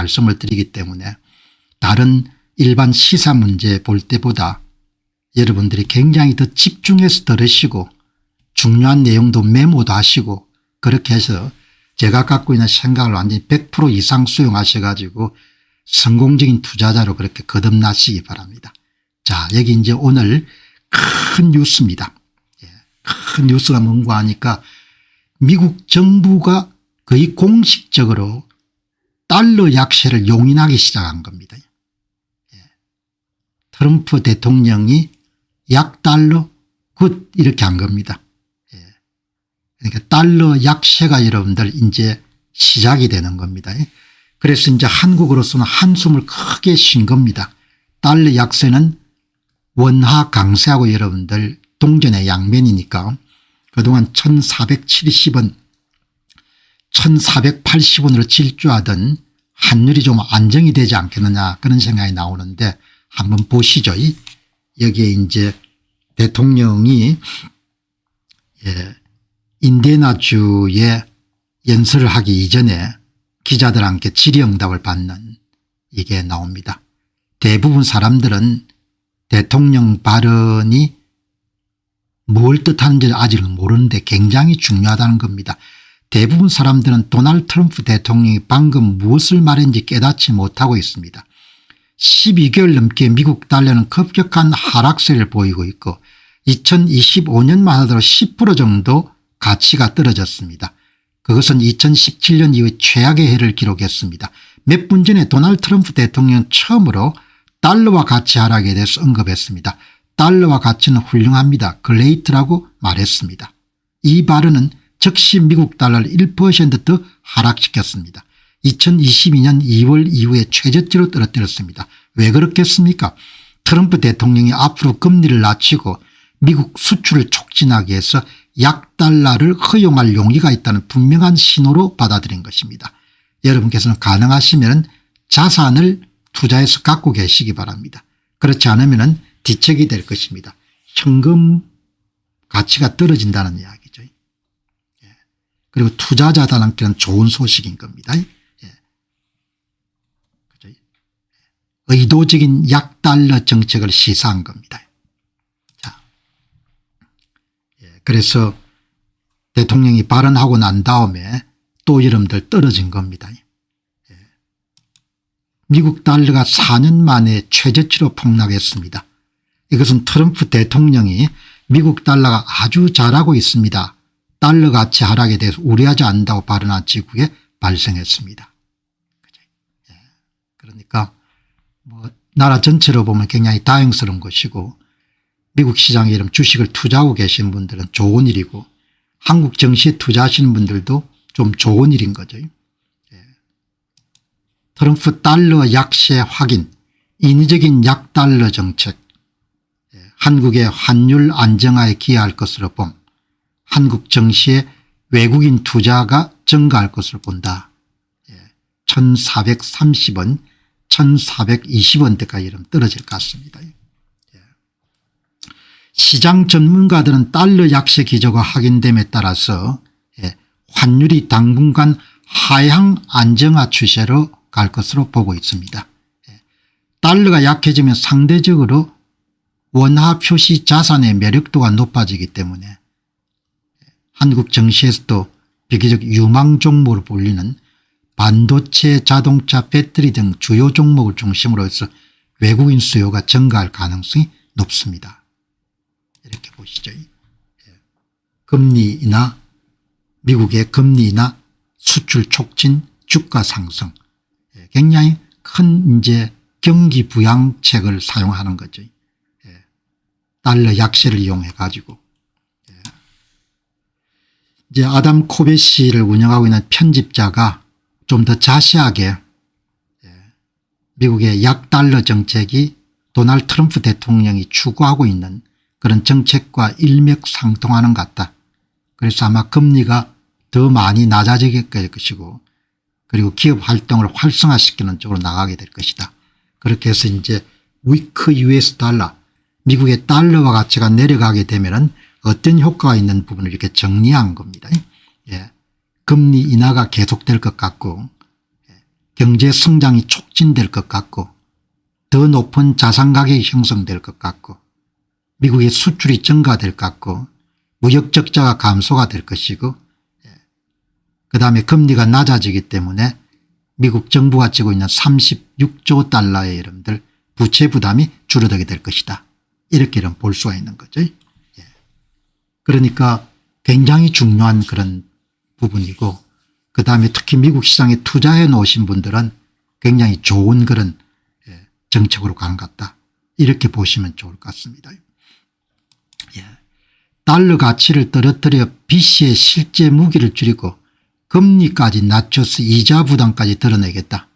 말씀을 드리기 때문에 다른 일반 시사 문제 볼 때보다 여러분들이 굉장히 더 집중해서 들으시고 중요한 내용도 메모도 하시고 그렇게 해서 제가 갖고 있는 생각을 완전히 100% 이상 수용하셔 가지고 성공적인 투자자로 그렇게 거듭나시기 바랍니다. 자, 여기 이제 오늘 큰 뉴스입니다. 큰 뉴스가 뭔가 하니까 미국 정부가 거의 공식적으로 달러 약세를 용인하기 시작한 겁니다. 트럼프 대통령이 약달러 굿 이렇게 한 겁니다. 그러니까 달러 약세가 여러분들 이제 시작이 되는 겁니다. 그래서 이제 한국으로서는 한숨을 크게 쉰 겁니다. 달러 약세는 원화 강세하고 여러분들 동전의 양면이니까 그동안 1470원 1480원으로 질주하던 환율이 좀 안정이 되지 않겠느냐 그런 생각이 나오는데 한번 보시죠. 여기에 이제 대통령이 인디애나주에 연설을 하기 이전에 기자들한테 질의응답을 받는 이게 나옵니다. 대부분 사람들은 대통령 발언이 뭘 뜻하는지 아직은 모르는데 굉장히 중요하다는 겁니다. 대부분 사람들은 도널드 트럼프 대통령이 방금 무엇을 말했는지 깨닫지 못하고 있습니다. 12개월 넘게 미국 달러는 급격한 하락세를 보이고 있고 2025년만 하더라도 10% 정도 가치가 떨어졌습니다. 그것은 2017년 이후 최악의 해를 기록했습니다. 몇 분 전에 도널드 트럼프 대통령은 처음으로 달러와 가치 하락에 대해서 언급했습니다. 달러와 가치는 훌륭합니다. 글레이트라고 말했습니다. 이 발언은 즉시 미국 달러를 1% 하락시켰습니다. 2022년 2월 이후에 최저치로 떨어뜨렸습니다. 왜 그렇겠습니까? 트럼프 대통령이 앞으로 금리를 낮추고 미국 수출을 촉진하기 위해서 약달러를 허용할 용의가 있다는 분명한 신호로 받아들인 것입니다. 여러분께서는 가능하시면 자산을 투자해서 갖고 계시기 바랍니다. 그렇지 않으면 뒤척이 될 것입니다. 현금 가치가 떨어진다는 이야기죠. 그리고 투자자들한테는 좋은 소식인 겁니다. 의도적인 약달러 정책을 시사한 겁니다. 자, 그래서 대통령이 발언하고 난 다음에 또 여러분들 떨어진 겁니다. 미국 달러가 4년 만에 최저치로 폭락했습니다. 이것은 트럼프 대통령이 미국 달러가 아주 잘하고 있습니다. 달러 가치 하락에 대해서 우려하지 않는다고 발언한 직후에 발생했습니다. 그러니까 나라 전체로 보면 굉장히 다행스러운 것이고 미국 시장에 이런 주식을 투자하고 계신 분들은 좋은 일이고 한국 증시에 투자하시는 분들도 좀 좋은 일인 거죠. 트럼프 달러 약세 확인, 인위적인 약달러 정책, 한국의 환율 안정화에 기여할 것으로 봄, 한국 증시에 외국인 투자가 증가할 것으로 본다. 1430원 1420원대까지 이러면 떨어질 것 같습니다. 시장 전문가들은 달러 약세 기조가 확인됨에 따라서 환율이 당분간 하향 안정화 추세로 갈 것으로 보고 있습니다. 달러가 약해지면 상대적으로 원화 표시 자산의 매력도가 높아지기 때문에 한국 증시에서도 비교적 유망 종목으로 불리는 반도체, 자동차, 배터리 등 주요 종목을 중심으로 해서 외국인 수요가 증가할 가능성이 높습니다. 이렇게 보시죠. 금리 인하, 미국의 금리 인하, 수출 촉진, 주가 상승, 굉장히 큰 이제 경기 부양책을 사용하는 거죠. 달러 약세를 이용해 가지고 이제 아담 코베시를 운영하고 있는 편집자가 좀 더 자세하게 미국의 약달러 정책이 도널드 트럼프 대통령이 추구하고 있는 그런 정책과 일맥상통하는 것 같다. 그래서 아마 금리가 더 많이 낮아지게 될 것이고 그리고 기업 활동을 활성화시키는 쪽으로 나가게 될 것이다. 그렇게 해서 이제 위크 US 달러, 미국의 달러와 가치가 내려가게 되면은 어떤 효과가 있는 부분을 이렇게 정리한 겁니다. 금리 인하가 계속될 것 같고 경제 성장이 촉진될 것 같고 더 높은 자산 가격이 형성될 것 같고 미국의 수출이 증가될 것 같고 무역 적자가 감소가 될 것이고 그다음에 금리가 낮아지기 때문에 미국 정부가 쥐고 있는 36조 달러의 여러분들 부채 부담이 줄어들게 될 것이다. 이렇게 볼 수가 있는 거죠. 그러니까 굉장히 중요한 그런 부분이고 그다음에 특히 미국 시장에 투자해 놓으신 분들은 굉장히 좋은 그런 정책으로 가는 것 같다. 이렇게 보시면 좋을 것 같습니다. 달러 가치를 떨어뜨려 빚의 실제 무기를 줄이고 금리까지 낮춰서 이자 부담까지 드러내겠다.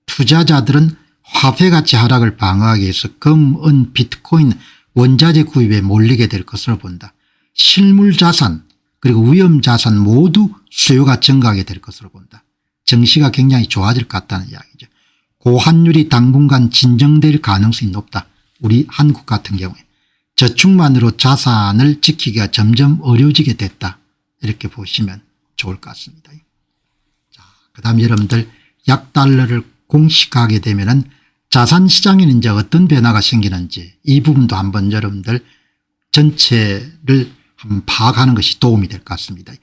투자자들은 화폐가치 하락을 방어하기 위해서 금, 은, 비트코인, 원자재 구입에 몰리게 될 것으로 본다. 실물자산 그리고 위험자산 모두 수요가 증가하게 될 것으로 본다. 정시가 굉장히 좋아질 것 같다는 이야기죠. 고환율이 당분간 진정될 가능성이 높다. 우리 한국 같은 경우에. 저축만으로 자산을 지키기가 점점 어려워지게 됐다. 이렇게 보시면 좋을 것 같습니다. 자, 그다음 여러분들 약달러를 공식화하게 되면은 자산시장에는 이제 어떤 변화가 생기는지 이 부분도 한번 여러분들 전체를 한번 파악하는 것이 도움이 될 것 같습니다.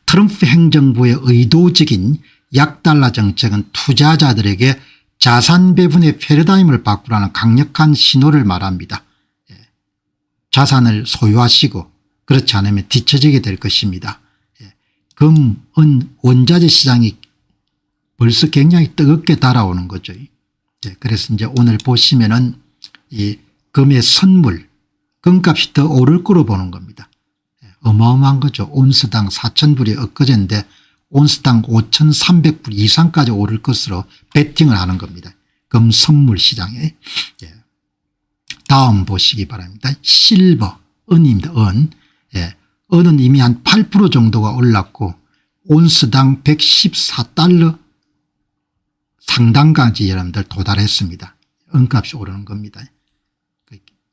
트럼프 행정부의 의도적인 약달러 정책은 투자자들에게 자산 배분의 패러다임을 바꾸라는 강력한 신호를 말합니다. 자산을 소유하시고 그렇지 않으면 뒤처지게 될 것입니다. 금, 은, 원자재 시장이 벌써 굉장히 뜨겁게 달아오는 거죠. 그래서 이제 오늘 보시면은 이 금의 선물, 금값이 더 오를 거로 보는 겁니다. 어마어마한 거죠. 온스당 4,000불이 엊그제인데 온스당 5,300불 이상까지 오를 것으로 베팅을 하는 겁니다. 금 선물 시장에. 다음 보시기 바랍니다. 실버, 은입니다. 은. 은은 이미 한 8% 정도가 올랐고 온스당 114달러 상단까지 여러분들 도달했습니다. 은값이 오르는 겁니다.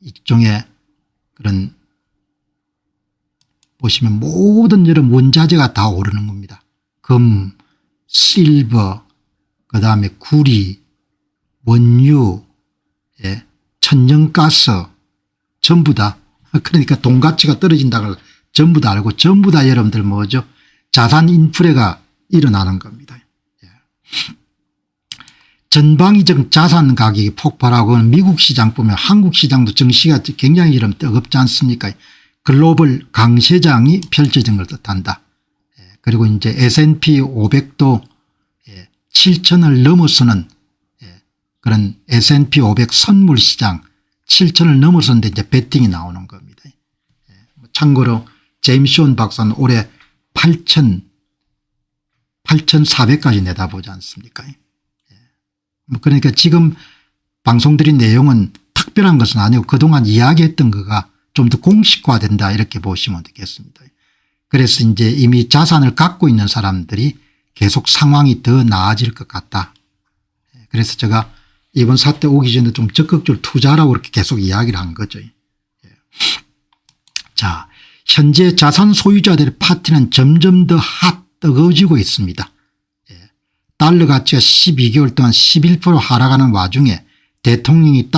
일종의 그런 보시면 모든 여러 원자재가 다 오르는 겁니다. 금, 실버, 그다음에 구리, 원유, 천연가스 전부 다 그러니까 돈 가치가 떨어진다고 전부 다 알고 전부 다 여러분들 뭐죠? 자산 인플레가 일어나는 겁니다. 전방위적 자산 가격이 폭발하고 미국 시장 보면 한국 시장도 증시가 굉장히 이런 뜨겁지 않습니까? 글로벌 강세장이 펼쳐진 걸 뜻한다. 그리고 이제 S&P 500도 7,000을 넘어서는 그런 S&P 500 선물 시장 7,000을 넘어서는데 이제 베팅이 나오는 겁니다. 참고로 제임스 온 박사는 올해 8,400까지 내다보지 않습니까? 그러니까 지금 방송드린 내용은 특별한 것은 아니고 그동안 이야기했던 거가 좀 더 공식화된다 이렇게 보시면 되겠습니다. 그래서 이제 이미 자산을 갖고 있는 사람들이 계속 상황이 더 나아질 것 같다. 그래서 제가 이번 사태 오기 전에 좀 적극적으로 투자하라고 그렇게 계속 이야기를 한 거죠. 자, 현재 자산 소유자들의 파티는 점점 더 뜨거워지고 있습니다. 달러 가치가 12개월 동안 11% 하락하는 와중에 대통령이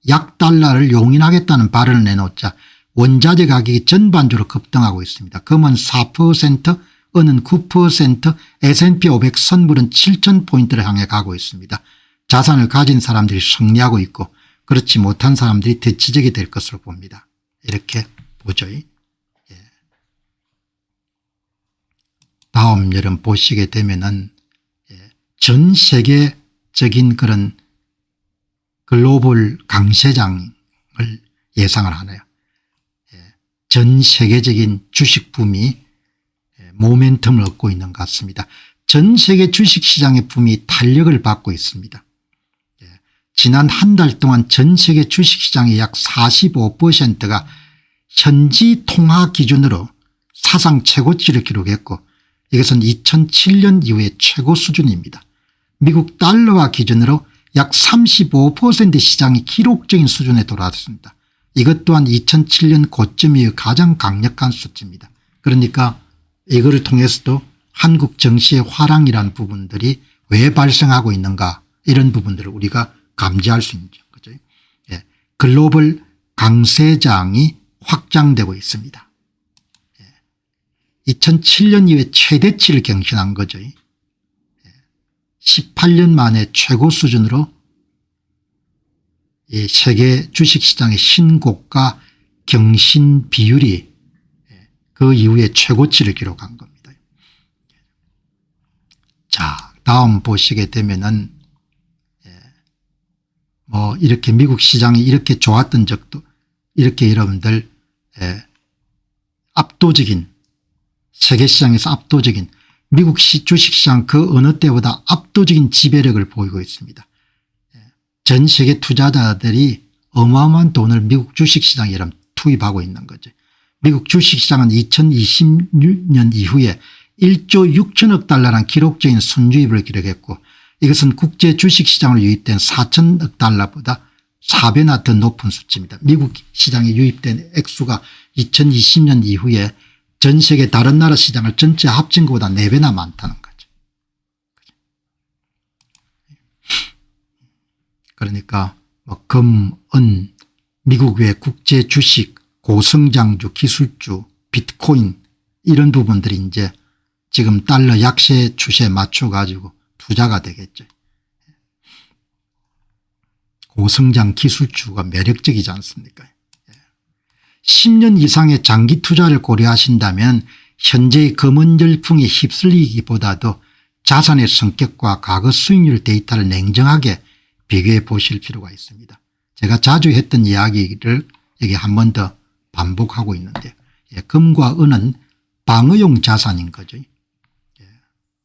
약달러를 용인하겠다는 발언을 내놓자 원자재 가격이 전반적으로 급등하고 있습니다. 금은 4%, 은은 9%, S&P 500 선물은 7,000포인트를 향해 가고 있습니다. 자산을 가진 사람들이 승리하고 있고 그렇지 못한 사람들이 대치적이 될 것으로 봅니다. 이렇게 보죠. 다음 여러분 보시게 되면은 전 세계적인 그런 글로벌 강세장을 예상을 하네요. 전 세계적인 주식 붐이 모멘텀을 얻고 있는 것 같습니다. 전 세계 주식시장의 붐이 탄력을 받고 있습니다. 지난 한 달 동안 전 세계 주식시장의 약 45%가 현지 통화 기준으로 사상 최고치를 기록했고 이것은 2007년 이후의 최고 수준입니다. 미국 달러화 기준으로 약 35% 시장이 기록적인 수준에 돌아왔습니다. 이것 또한 2007년 고점 이후 가장 강력한 수치입니다. 그러니까 이거를 통해서도 한국 정시의 화랑이라는 부분들이 왜 발생하고 있는가 이런 부분들을 우리가 감지할 수 있는 거죠. 예. 글로벌 강세장이 확장되고 있습니다. 예. 2007년 이후에 최대치를 경신한 거죠. 예. 18년 만에 최고 수준으로 이 세계 주식시장의 신고가 경신 비율이 그 이후에 최고치를 기록한 겁니다. 자, 다음 보시게 되면은 뭐 이렇게 미국 시장이 이렇게 좋았던 적도 이렇게 여러분들 압도적인 세계 시장에서 압도적인 미국 주식시장 그 어느 때보다 압도적인 지배력을 보이고 있습니다. 전 세계 투자자들이 어마어마한 돈을 미국 주식시장에 투입하고 있는 거죠. 미국 주식시장은 2026년 이후에 1조 6천억 달러라는 기록적인 순유입을 기록했고 이것은 국제 주식시장으로 유입된 4천억 달러보다 4배나 더 높은 수치입니다. 미국 시장에 유입된 액수가 2020년 이후에 전 세계 다른 나라 시장을 전체 합친 것보다 4배나 많다는 거죠. 그러니까 뭐 금, 은, 미국 외 국제 주식, 고성장주, 기술주, 비트코인 이런 부분들이 이제 지금 달러 약세 추세에 맞춰 가지고 투자가 되겠죠. 고성장 기술주가 매력적이지 않습니까? 10년 이상의 장기 투자를 고려하신다면 현재의 검은 열풍에 휩쓸리기보다도 자산의 성격과 과거 수익률 데이터를 냉정하게 비교해 보실 필요가 있습니다. 제가 자주 했던 이야기를 여기 한 번 더 반복하고 있는데 금과 은은 방어용 자산인 거죠.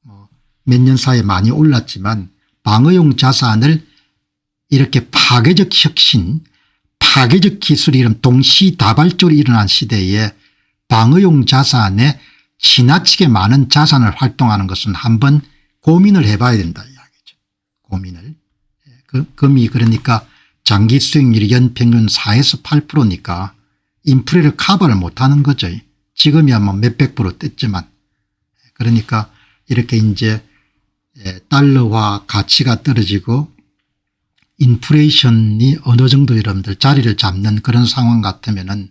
뭐 몇 년 사이에 많이 올랐지만 방어용 자산을 이렇게 파괴적 혁신 파괴적 기술이 이런 동시다발적으로 일어난 시대에 방어용 자산에 지나치게 많은 자산을 활동하는 것은 한번 고민을 해봐야 된다 이야기죠. 고민을. 금이 그러니까 장기 수익률이 연평균 4에서 8%니까 인플레를 커버를 못하는 거죠. 지금이야 뭐 몇백 프로 뗐지만 그러니까 이렇게 이제 달러화 가치가 떨어지고 인플레이션이 어느 정도 여러분들 자리를 잡는 그런 상황 같으면은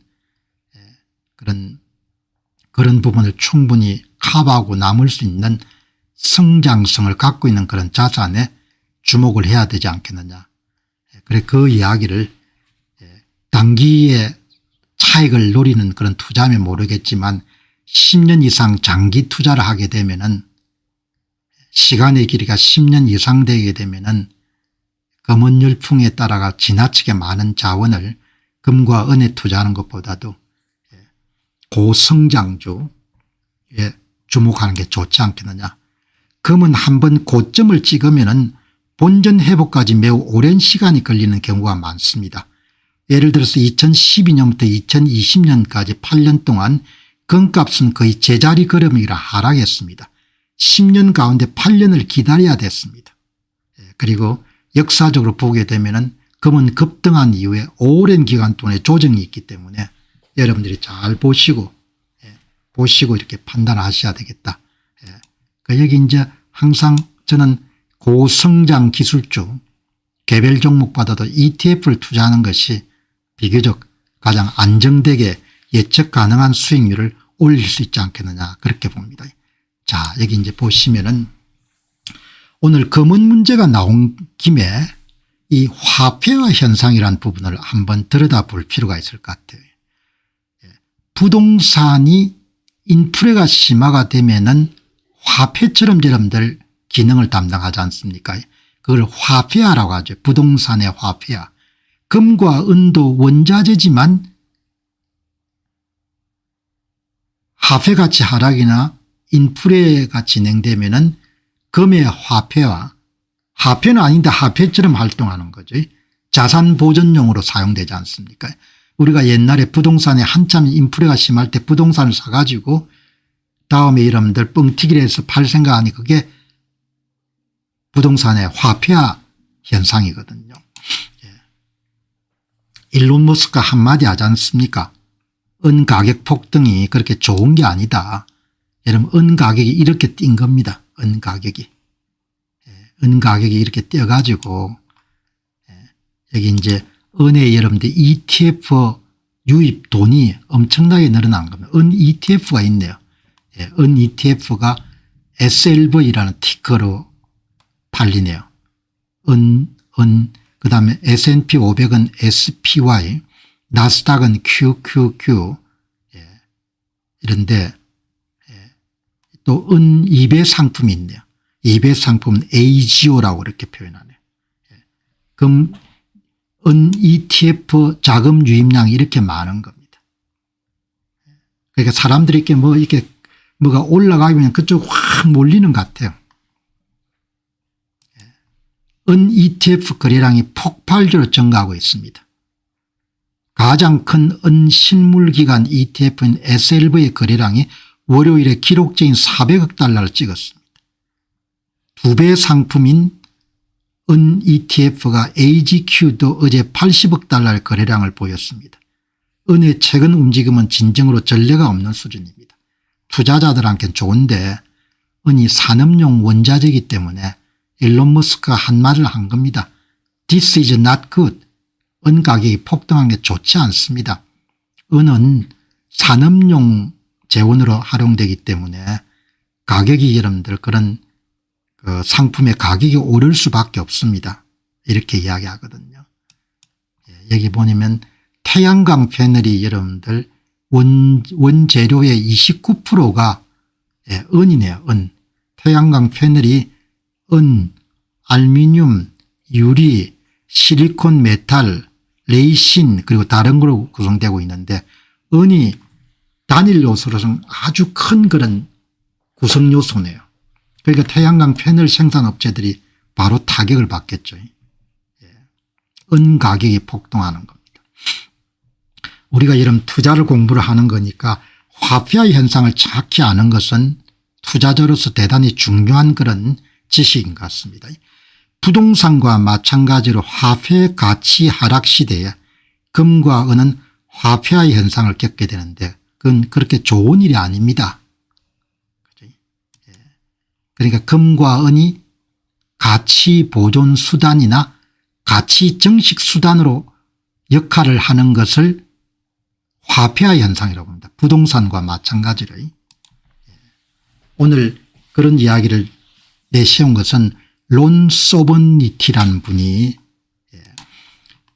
그런 부분을 충분히 커버하고 남을 수 있는 성장성을 갖고 있는 그런 자산에 주목을 해야 되지 않겠느냐. 그래 그 이야기를 단기의 차익을 노리는 그런 투자면 모르겠지만 10년 이상 장기 투자를 하게 되면은 시간의 길이가 10년 이상 되게 되면은 검은 열풍에 따라가 지나치게 많은 자원을 금과 은에 투자하는 것보다도 고성장주에 주목하는 게 좋지 않겠느냐. 금은 한번 고점을 찍으면은 본전 회복까지 매우 오랜 시간이 걸리는 경우가 많습니다. 예를 들어서 2012년부터 2020년까지 8년 동안 금값은 거의 제자리 걸음이라 하락했습니다. 10년 가운데 8년을 기다려야 됐습니다. 그리고 역사적으로 보게 되면은 금은 급등한 이후에 오랜 기간 동안에 조정이 있기 때문에 여러분들이 잘 보시고 이렇게 판단하셔야 되겠다. 여기 이제 항상 저는 고성장 기술주 개별 종목보다도 ETF를 투자하는 것이 비교적 가장 안정되게 예측 가능한 수익률을 올릴 수 있지 않겠느냐 그렇게 봅니다. 자, 여기 이제 보시면은 오늘 금은 문제가 나온 김에 이 화폐화 현상이라는 부분을 한번 들여다볼 필요가 있을 것 같아요. 부동산이 인플레가 심화가 되면은 화폐처럼 여러분들 기능을 담당하지 않습니까? 그걸 화폐화라고 하죠. 부동산의 화폐화. 금과 은도 원자재지만 화폐가치 하락이나 인플레가 진행되면은 금의 화폐화, 화폐는 아닌데 화폐처럼 활동하는 거죠. 자산 보존용으로 사용되지 않습니까? 우리가 옛날에 부동산에 한참 인플레가 심할 때 부동산을 사가지고 다음에 여러분들 뻥튀기를 해서 팔 생각하니 그게 부동산의 화폐화 현상이거든요. 일론 머스크가 한마디 하지 않습니까? 은 가격 폭등이 그렇게 좋은 게 아니다. 여러분 은 가격이 이렇게 뛴 겁니다. 은 가격이. 은 가격이 이렇게 뛰어가지고 여기 이제 은에 여러분들 ETF 유입 돈이 엄청나게 늘어난 겁니다. 은 ETF가 있네요. 은 ETF가 SLV라는 티커로 팔리네요. 그다음에 S&P 500은 SPY, 나스닥은 QQQ 이런데 또 은 2배 상품이 있네요. 2배 상품은 AGO라고 이렇게 표현하네요. 그럼 은 ETF 자금 유입량이 이렇게 많은 겁니다. 그러니까 사람들이 이렇게 이렇게 뭐가 올라가면 그쪽 확 몰리는 것 같아요. 은 ETF 거래량이 폭발적으로 증가하고 있습니다. 가장 큰 은 실물기관 ETF인 SLV의 거래량이 월요일에 기록적인 400억 달러를 찍었습니다. 2배 상품인 은 ETF가 AGQ도 어제 80억 달러의 거래량을 보였습니다. 은의 최근 움직임은 진정으로 전례가 없는 수준입니다. 투자자들한테는 좋은데 은이 산업용 원자재이기 때문에 일론 머스크가 한 말을 한 겁니다. This is not good. 은 가격이 폭등한 게 좋지 않습니다. 은은 산업용 재원으로 활용되기 때문에 가격이 여러분들 그런 그 상품의 가격이 오를 수밖에 없습니다. 이렇게 이야기하거든요. 여기 보면 태양광 패널이 여러분들 원재료의 29%가 은이네요. 은. 태양광 패널이 은, 알루미늄, 유리, 실리콘 메탈, 레이신 그리고 다른 걸로 구성되고 있는데 은이 단일 요소로서는 아주 큰 그런 구성 요소네요. 그러니까 태양광 패널 생산업체들이 바로 타격을 받겠죠. 은 가격이 폭등하는 겁니다. 우리가 이런 투자를 공부를 하는 거니까 화폐의 현상을 정확히 아는 것은 투자자로서 대단히 중요한 그런 지식인 것 같습니다. 부동산과 마찬가지로 화폐의 가치 하락 시대에 금과 은은 화폐의 현상을 겪게 되는데 그건 그렇게 좋은 일이 아닙니다. 그러니까 금과 은이 가치 보존 수단이나 가치 정식 수단으로 역할을 하는 것을 화폐의 현상이라고 합니다. 부동산과 마찬가지로. 오늘 그런 이야기를 내세운 것은 론 소버니티라는 분이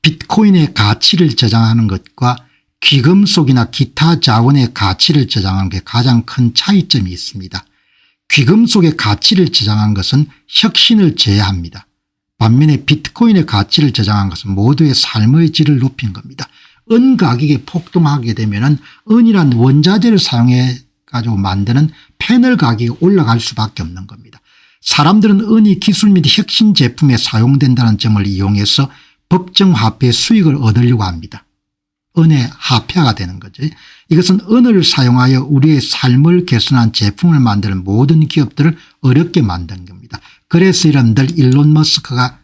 비트코인의 가치를 저장하는 것과 귀금속이나 기타 자원의 가치를 저장하는 게 가장 큰 차이점이 있습니다. 귀금속의 가치를 저장한 것은 혁신을 제외합니다. 반면에 비트코인의 가치를 저장한 것은 모두의 삶의 질을 높인 겁니다. 은 가격이 폭등하게 되면 은이란 원자재를 사용해 가지고 만드는 패널 가격이 올라갈 수밖에 없는 겁니다. 사람들은 은이 기술 및 혁신 제품에 사용된다는 점을 이용해서 법정 화폐의 수익을 얻으려고 합니다. 은의 화폐화가 되는 거죠. 이것은 은을 사용하여 우리의 삶을 개선한 제품을 만드는 모든 기업들을 어렵게 만든 겁니다. 그래서 이런들 일론 머스크가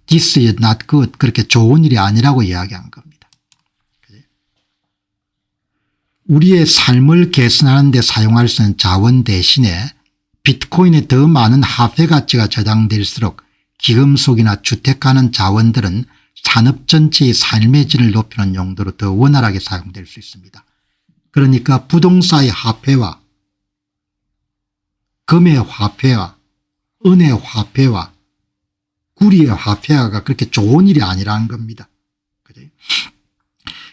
This is not good 그렇게 좋은 일이 아니라고 이야기한 겁니다. 우리의 삶을 개선하는 데 사용할 수 있는 자원 대신에 비트코인에 더 많은 화폐 가치가 저장될수록 기금속이나 주택하는 자원들은 산업 전체의 삶의 질을 높이는 용도로 더 원활하게 사용될 수 있습니다. 그러니까 부동산의 화폐와 금의 화폐와 은의 화폐와 구리의 화폐화가 그렇게 좋은 일이 아니라는 겁니다.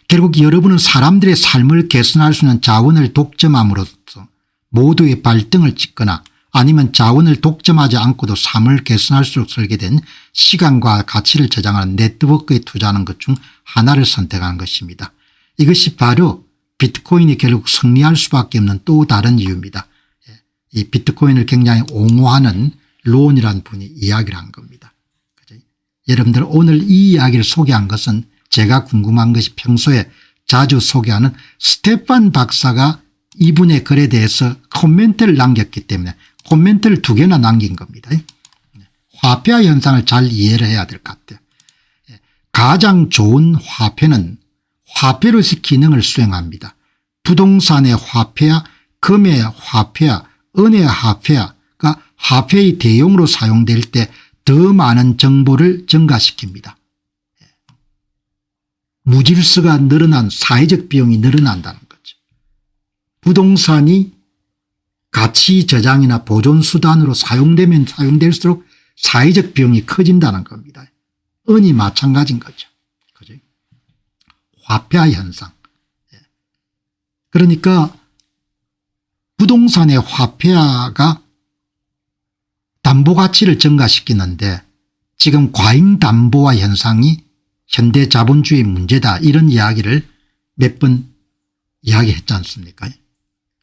결국 여러분은 사람들의 삶을 개선할 수 있는 자원을 독점함으로써 모두의 발등을 찍거나 아니면 자원을 독점하지 않고도 삶을 개선할 수 있도록 설계된 시간과 가치를 저장하는 네트워크에 투자하는 것 중 하나를 선택하는 것입니다. 이것이 바로 비트코인이 결국 승리할 수밖에 없는 또 다른 이유입니다. 이 비트코인을 굉장히 옹호하는 론이라는 분이 이야기를 한 겁니다. 여러분들 오늘 이 이야기를 소개한 것은 제가 궁금한 것이 평소에 자주 소개하는 스테판 박사가 이분의 글에 대해서 코멘트를 남겼기 때문에 코멘트를 2개나 남긴 겁니다. 화폐화 현상을 잘 이해를 해야 될 것 같아요. 가장 좋은 화폐는 화폐로서 기능을 수행합니다. 부동산의 화폐와 금의 화폐와 은의 화폐가 화폐의 대용으로 사용될 때 더 많은 정보를 증가시킵니다. 무질서가 늘어난 사회적 비용이 늘어난다는 거죠. 부동산이 가치 저장이나 보존 수단으로 사용되면 사용될수록 사회적 비용이 커진다는 겁니다. 은이 마찬가지인 거죠. 그죠? 화폐화 현상. 그러니까 부동산의 화폐화가 담보 가치를 증가시키는데 지금 과잉 담보화 현상이 현대 자본주의 문제다 이런 이야기를 몇 번 이야기했지 않습니까?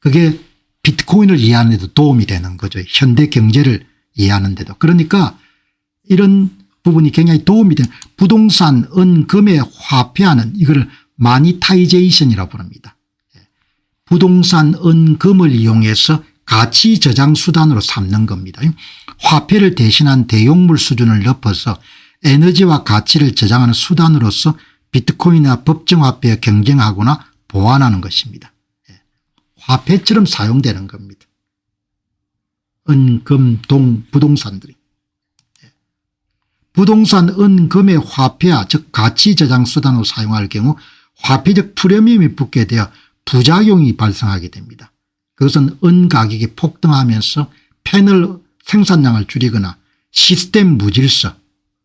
그게 비트코인을 이해하는 데도 도움이 되는 거죠. 현대 경제를 이해하는 데도. 그러니까 이런 부분이 굉장히 도움이 되는 부동산 은금의 화폐화는 이걸 마니타이제이션이라고 부릅니다. 부동산 은금을 이용해서 가치 저장 수단으로 삼는 겁니다. 화폐를 대신한 대용물 수준을 높여서 에너지와 가치를 저장하는 수단으로서 비트코인이나 법정화폐에 경쟁하거나 보완하는 것입니다. 화폐처럼 사용되는 겁니다. 은, 금, 동, 부동산들이. 부동산 은금의 화폐화 즉 가치 저장 수단으로 사용할 경우 화폐적 프리미엄이 붙게 되어 부작용이 발생하게 됩니다. 그것은 은 가격이 폭등하면서 패널 생산량을 줄이거나 시스템 무질서,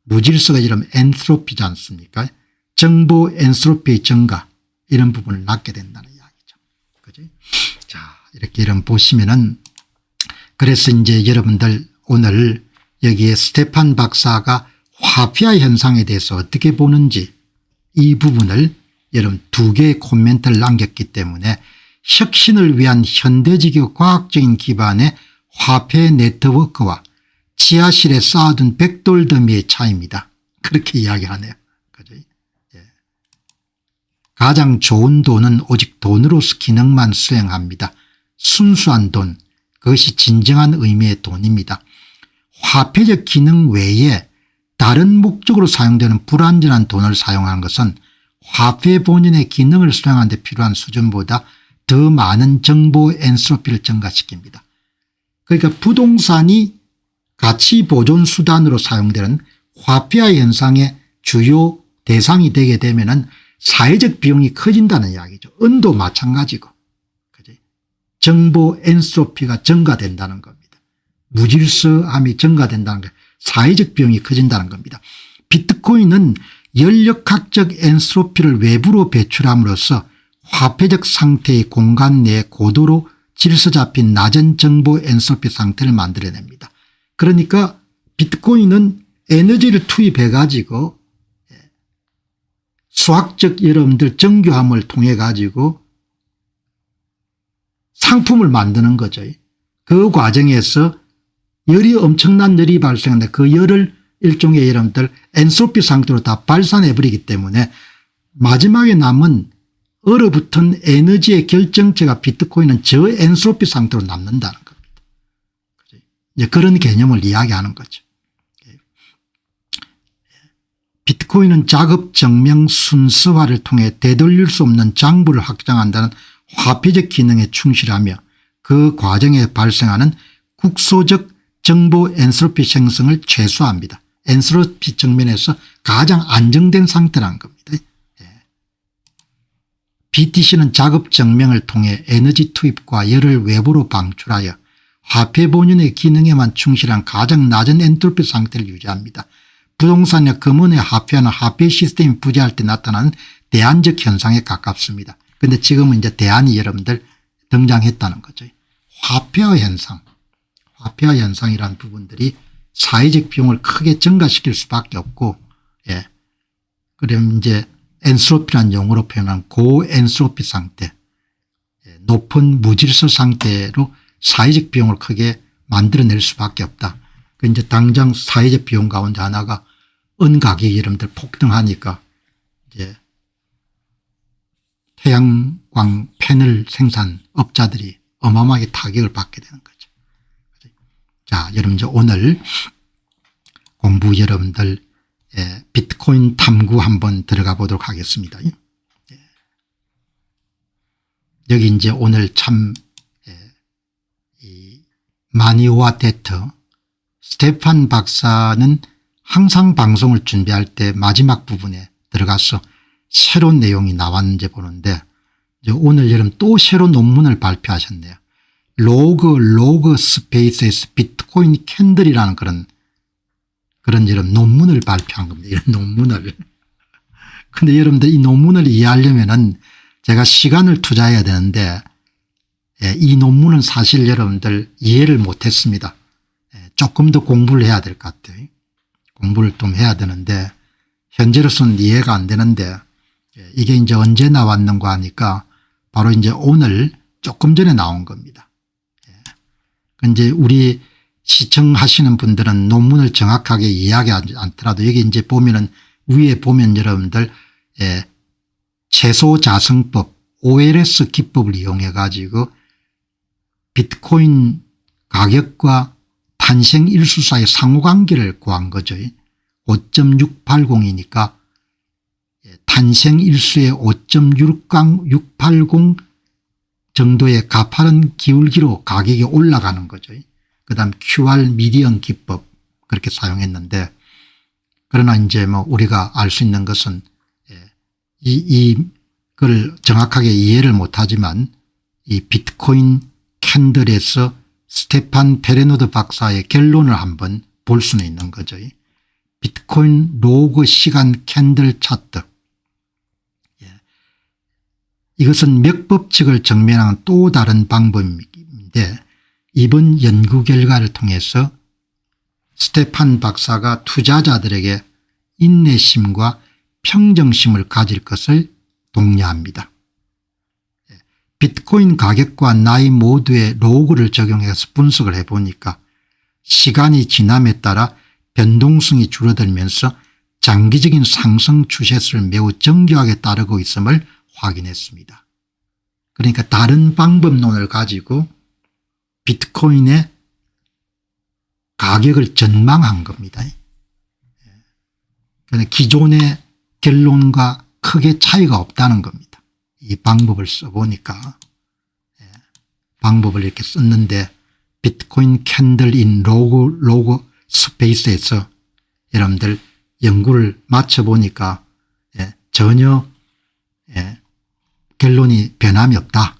무질서가 이러면 엔트로피지 않습니까? 정보 엔트로피의 증가 이런 부분을 낳게 된다는 이야기죠. 그죠? 자, 이렇게 이런 보시면은 그래서 이제 여러분들 오늘 여기에 스테판 박사가 화폐화 현상에 대해서 어떻게 보는지 이 부분을 여러분 두 개의 코멘트를 남겼기 때문에 혁신을 위한 현대적이고 과학적인 기반의 화폐 네트워크와 지하실에 쌓아둔 백돌 더미의 차이입니다. 그렇게 이야기하네요. 그죠? 예. 가장 좋은 돈은 오직 돈으로서 기능만 수행합니다. 순수한 돈, 그것이 진정한 의미의 돈입니다. 화폐적 기능 외에 다른 목적으로 사용되는 불완전한 돈을 사용하는 것은 화폐 본연의 기능을 수행하는 데 필요한 수준보다 더 많은 정보 엔트로피를 증가시킵니다. 그러니까 부동산이 가치 보존 수단으로 사용되는 화폐화 현상의 주요 대상이 되게 되면은 사회적 비용이 커진다는 이야기죠. 은도 마찬가지고. 그죠? 정보 엔트로피가 증가된다는 겁니다. 무질서함이 증가된다는 것, 사회적 비용이 커진다는 겁니다. 비트코인은 연력학적 엔트로피를 외부로 배출함으로써 화폐적 상태의 공간 내에 고도로 질서 잡힌 낮은 정보 엔트로피 상태를 만들어냅니다. 그러니까 비트코인은 에너지를 투입해 가지고 수학적 여러분들 정교함을 통해 가지고 상품을 만드는 거죠. 그 과정에서 열이 엄청난 열이 발생하는데 그 열을 일종의 여러분들 엔트로피 상태로 다 발산해 버리기 때문에 마지막에 남은 얼어붙은 에너지의 결정체가 비트코인은 저 엔트로피 상태로 남는다는 겁니다. 이제 그런 개념을 이야기하는 거죠. 비트코인은 작업 증명 순서화를 통해 되돌릴 수 없는 장부를 확장한다는 화폐적 기능에 충실하며 그 과정에 발생하는 국소적 정보 엔트로피 생성을 최소화합니다. 엔트로피 측면에서 가장 안정된 상태라는 겁니다. BTC는 작업 증명을 통해 에너지 투입과 열을 외부로 방출하여 화폐 본연의 기능에만 충실한 가장 낮은 엔트로피 상태를 유지합니다. 부동산이나 금은의 화폐화는 화폐 시스템이 부재할 때 나타나는 대안적 현상에 가깝습니다. 그런데 지금은 이제 대안이 여러분들 등장했다는 거죠. 화폐화 현상, 화폐화 현상이라는 부분들이 사회적 비용을 크게 증가시킬 수밖에 없고, 예. 그럼 이제 엔트로피라는 용어로 표현한 고엔트로피 상태, 높은 무질서 상태로 사회적 비용을 크게 만들어낼 수밖에 없다. 그 이제 당장 사회적 비용 가운데 하나가 은 가격이 여러분들 폭등하니까 이제 태양광 패널 생산 업자들이 어마어마하게 타격을 받게 되는 거죠. 자, 여러분 이제 오늘 공부 여러분들 비트코인 탐구 한번 들어가 보도록 하겠습니다. 여기 이제 오늘 참 이 마니오와 데트 스테판 박사는 항상 방송을 준비할 때 마지막 부분에 들어가서 새로운 내용이 나왔는지 보는데 이제 오늘 여름 또 새로운 논문을 발표하셨네요. 로그 스페이스에서 비트코인 캔들이라는 그런 이런 논문을 발표한 겁니다. 이런 논문을. 근데 여러분들 이 논문을 이해하려면은 제가 시간을 투자해야 되는데 이 논문은 사실 여러분들 이해를 못했습니다. 조금 더 공부를 해야 될 것 같아요. 공부를 좀 해야 되는데 현재로서는 이해가 안 되는데 이게 이제 언제 나왔는가 하니까 바로 이제 오늘 조금 전에 나온 겁니다. 이제 우리 시청하시는 분들은 논문을 정확하게 이해하지 않더라도 여기 이제 보면은 위에 보면 여러분들 최소자성법 OLS 기법을 이용해 가지고 비트코인 가격과 탄생 일수 사이의 상호관계를 구한 거죠. 5.680이니까 탄생 일수의 5.680 정도의 가파른 기울기로 가격이 올라가는 거죠. 그다음 QR 미디언 기법 그렇게 사용했는데 그러나 이제 뭐 우리가 알 수 있는 것은 이걸 정확하게 이해를 못하지만 이 비트코인 캔들에서 스테판 페레노드 박사의 결론을 한번 볼 수는 있는 거죠. 비트코인 로그 시간 캔들 차트. 이것은 맥법칙을 증명하는 또 다른 방법인데 이번 연구 결과를 통해서 스테판 박사가 투자자들에게 인내심과 평정심을 가질 것을 독려합니다. 비트코인 가격과 나이 모두의 로그를 적용해서 분석을 해보니까 시간이 지남에 따라 변동성이 줄어들면서 장기적인 상승 추세를 매우 정교하게 따르고 있음을 확인했습니다. 그러니까 다른 방법론을 가지고 비트코인의 가격을 전망한 겁니다. 그러니까 기존의 결론과 크게 차이가 없다는 겁니다. 이 방법을 써보니까 방법을 이렇게 썼는데 비트코인 캔들 인 로그 스페이스에서 여러분들 연구를 마쳐보니까 전혀 결론이 변함이 없다.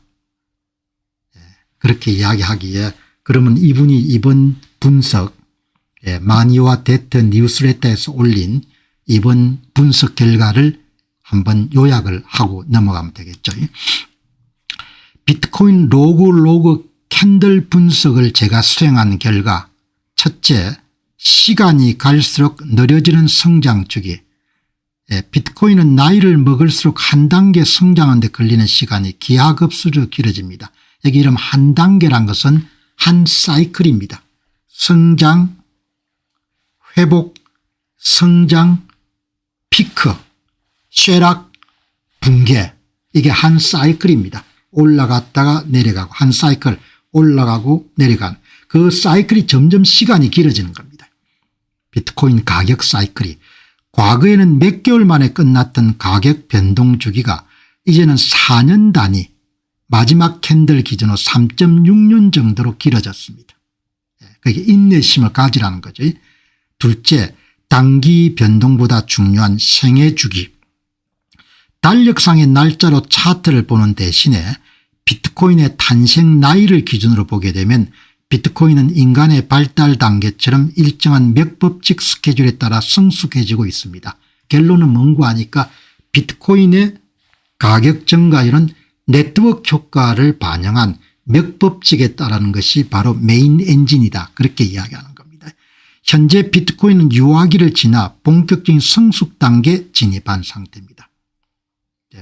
그렇게 이야기하기에 그러면 이분이 이번 분석 마니와 데트 뉴스레터에서 올린 이번 분석 결과를 한번 요약을 하고 넘어가면 되겠죠. 비트코인 로그 캔들 분석을 제가 수행한 결과 첫째, 시간이 갈수록 느려지는 성장 주기. 비트코인은 나이를 먹을수록 한 단계 성장하는 데 걸리는 시간이 기하급수적으로 길어집니다. 여기 이름 한 단계란 것은 한 사이클입니다. 성장, 회복, 성장, 피크, 쇠락, 붕괴. 이게 한 사이클입니다. 올라갔다가 내려가고 한 사이클 올라가고 내려가는 그 사이클이 점점 시간이 길어지는 겁니다. 비트코인 가격 사이클이 과거에는 몇 개월 만에 끝났던 가격 변동 주기가 이제는 4년 단위 마지막 캔들 기준으로 3.6년 정도로 길어졌습니다. 그게 인내심을 가지라는 거죠. 둘째, 단기 변동보다 중요한 생애 주기. 달력상의 날짜로 차트를 보는 대신에 비트코인의 탄생 나이를 기준으로 보게 되면 비트코인은 인간의 발달 단계처럼 일정한 맥법칙 스케줄에 따라 성숙해지고 있습니다. 결론은 뭔가 하니까 비트코인의 가격 증가율은 네트워크 효과를 반영한 맥법칙에 따르는 것이 바로 메인 엔진이다. 그렇게 이야기하는 겁니다. 현재 비트코인은 유아기를 지나 본격적인 성숙 단계에 진입한 상태입니다.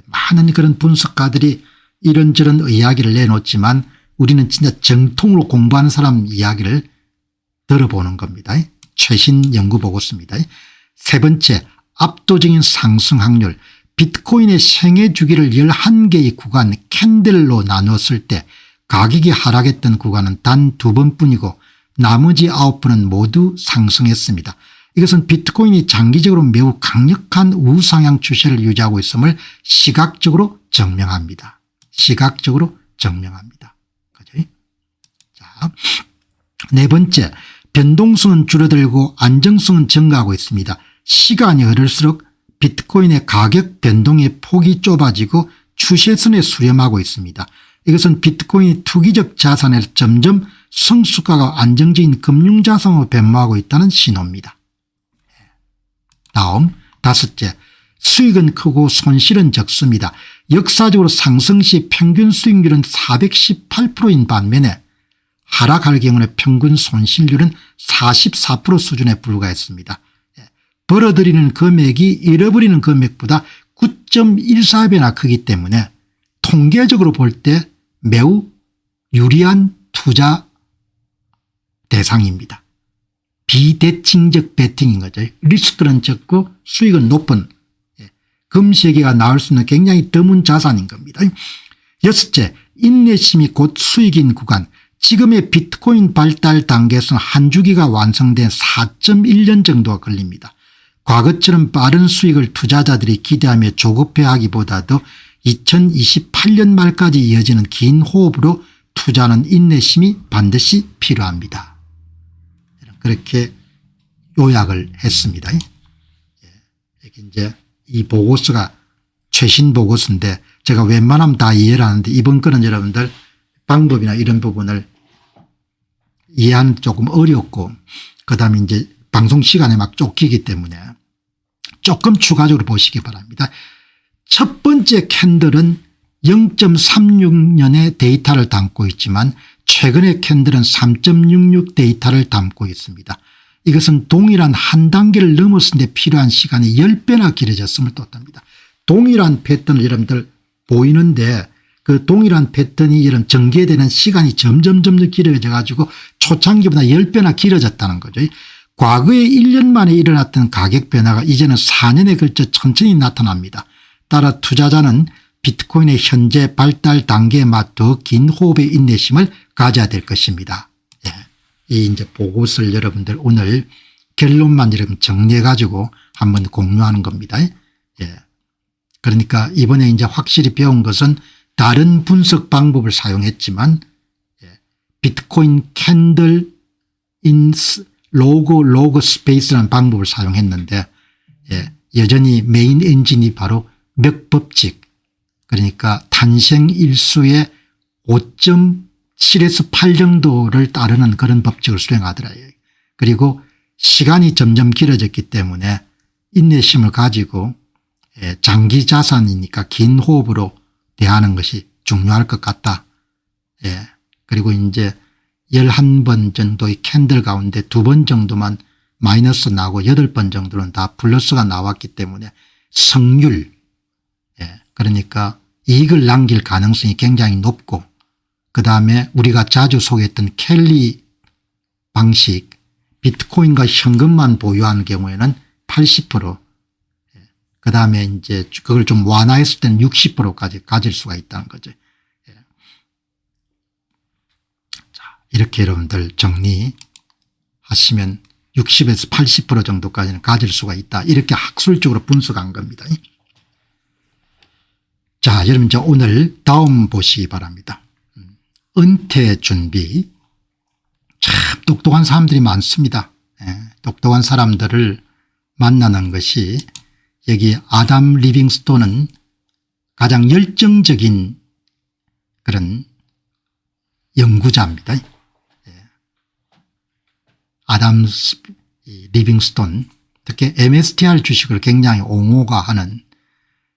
많은 그런 분석가들이 이런저런 이야기를 내놓지만 우리는 진짜 정통으로 공부하는 사람 이야기를 들어보는 겁니다. 최신 연구 보고서입니다. 세 번째, 압도적인 상승 확률. 비트코인의 생애 주기를 11개의 구간 캔들로 나눴을 때 가격이 하락했던 구간은 단 2번뿐이고 나머지 9번은 모두 상승했습니다. 이것은 비트코인이 장기적으로 매우 강력한 우상향 추세를 유지하고 있음을 시각적으로 증명합니다. 시각적으로 증명합니다. 그죠? 자, 네 번째, 변동성은 줄어들고 안정성은 증가하고 있습니다. 시간이 흐를수록 비트코인의 가격 변동의 폭이 좁아지고 추세선에 수렴하고 있습니다. 이것은 비트코인이 투기적 자산에서 점점 성숙하고 안정적인 금융자산으로 변모하고 있다는 신호입니다. 다음 5째, 수익은 크고 손실은 적습니다. 역사적으로 상승 시 평균 수익률은 418%인 반면에 하락할 경우는 평균 손실률은 44% 수준에 불과했습니다. 벌어들이는 금액이 잃어버리는 금액보다 9.14배나 크기 때문에 통계적으로 볼 때 매우 유리한 투자 대상입니다. 비대칭적 베팅인 거죠. 리스크는 적고 수익은 높은 금세계가 나올 수 있는 굉장히 드문 자산인 겁니다. 6째, 인내심이 곧 수익인 구간. 지금의 비트코인 발달 단계에서는 한 주기가 완성된 4.1년 정도가 걸립니다. 과거처럼 빠른 수익을 투자자들이 기대하며 조급해하기보다도 2028년 말까지 이어지는 긴 호흡으로 투자하는 인내심이 반드시 필요합니다. 그렇게 요약을 했습니다. 이게 이제 이 보고서가 최신 보고서인데 제가 웬만하면 다 이해를 하는데 이번 거는 여러분들 방법이나 이런 부분을 이해하는 조금 어렵고 그다음에 이제 방송 시간에 막 쫓기기 때문에 조금 추가적으로 보시기 바랍니다. 첫 번째 캔들은 0.36년의 데이터를 담고 있지만 최근의 캔들은 3.66 데이터를 담고 있습니다. 이것은 동일한 한 단계를 넘었을 때 필요한 시간이 10배나 길어졌음을 뜻합니다. 동일한 패턴을 여러분들 보이는데 그 동일한 패턴이 이런 전개되는 시간이 점점 길어져 가지고 초창기보다 10배나 길어졌다는 거죠. 과거에 1년 만에 일어났던 가격 변화가 이제는 4년에 걸쳐 천천히 나타납니다. 따라 투자자는 비트코인의 현재 발달 단계에 맞더 긴 호흡의 인내심을 가져야 될 것입니다. 이 이제 보고서를 여러분들 오늘 결론만 여러분 정리해 가지고 한번 공유하는 겁니다. 그러니까 이번에 이제 확실히 배운 것은 다른 분석 방법을 사용했지만 비트코인 캔들 인 로그 스페이스라는 방법을 사용했는데 여전히 메인 엔진이 바로 몇 법칙 그러니까 탄생 일수의 5.7에서 8 정도를 따르는 그런 법칙을 수행하더라고요. 그리고 시간이 점점 길어졌기 때문에 인내심을 가지고 장기 자산이니까 긴 호흡으로 대하는 것이 중요할 것 같다. 그리고 이제 11번 정도의 캔들 가운데 2번 정도만 마이너스 나고 8번 정도는 다 플러스가 나왔기 때문에 성률 그러니까 이익을 남길 가능성이 굉장히 높고 그다음에 우리가 자주 소개했던 켈리 방식 비트코인과 현금만 보유하는 경우에는 80% 그다음에 이제 그걸 좀 완화했을 때는 60%까지 가질 수가 있다는 거죠. 자, 이렇게 여러분들 정리하시면 60에서 80% 정도까지는 가질 수가 있다. 이렇게 학술적으로 분석한 겁니다. 자, 여러분 이제 오늘 다음 보시기 바랍니다. 은퇴 준비. 참 똑똑한 사람들이 많습니다. 똑똑한 사람들을 만나는 것이 여기 아담 리빙스톤은 가장 열정적인 그런 연구자입니다. 아담 리빙스톤 특히 MSTR 주식을 굉장히 옹호가하는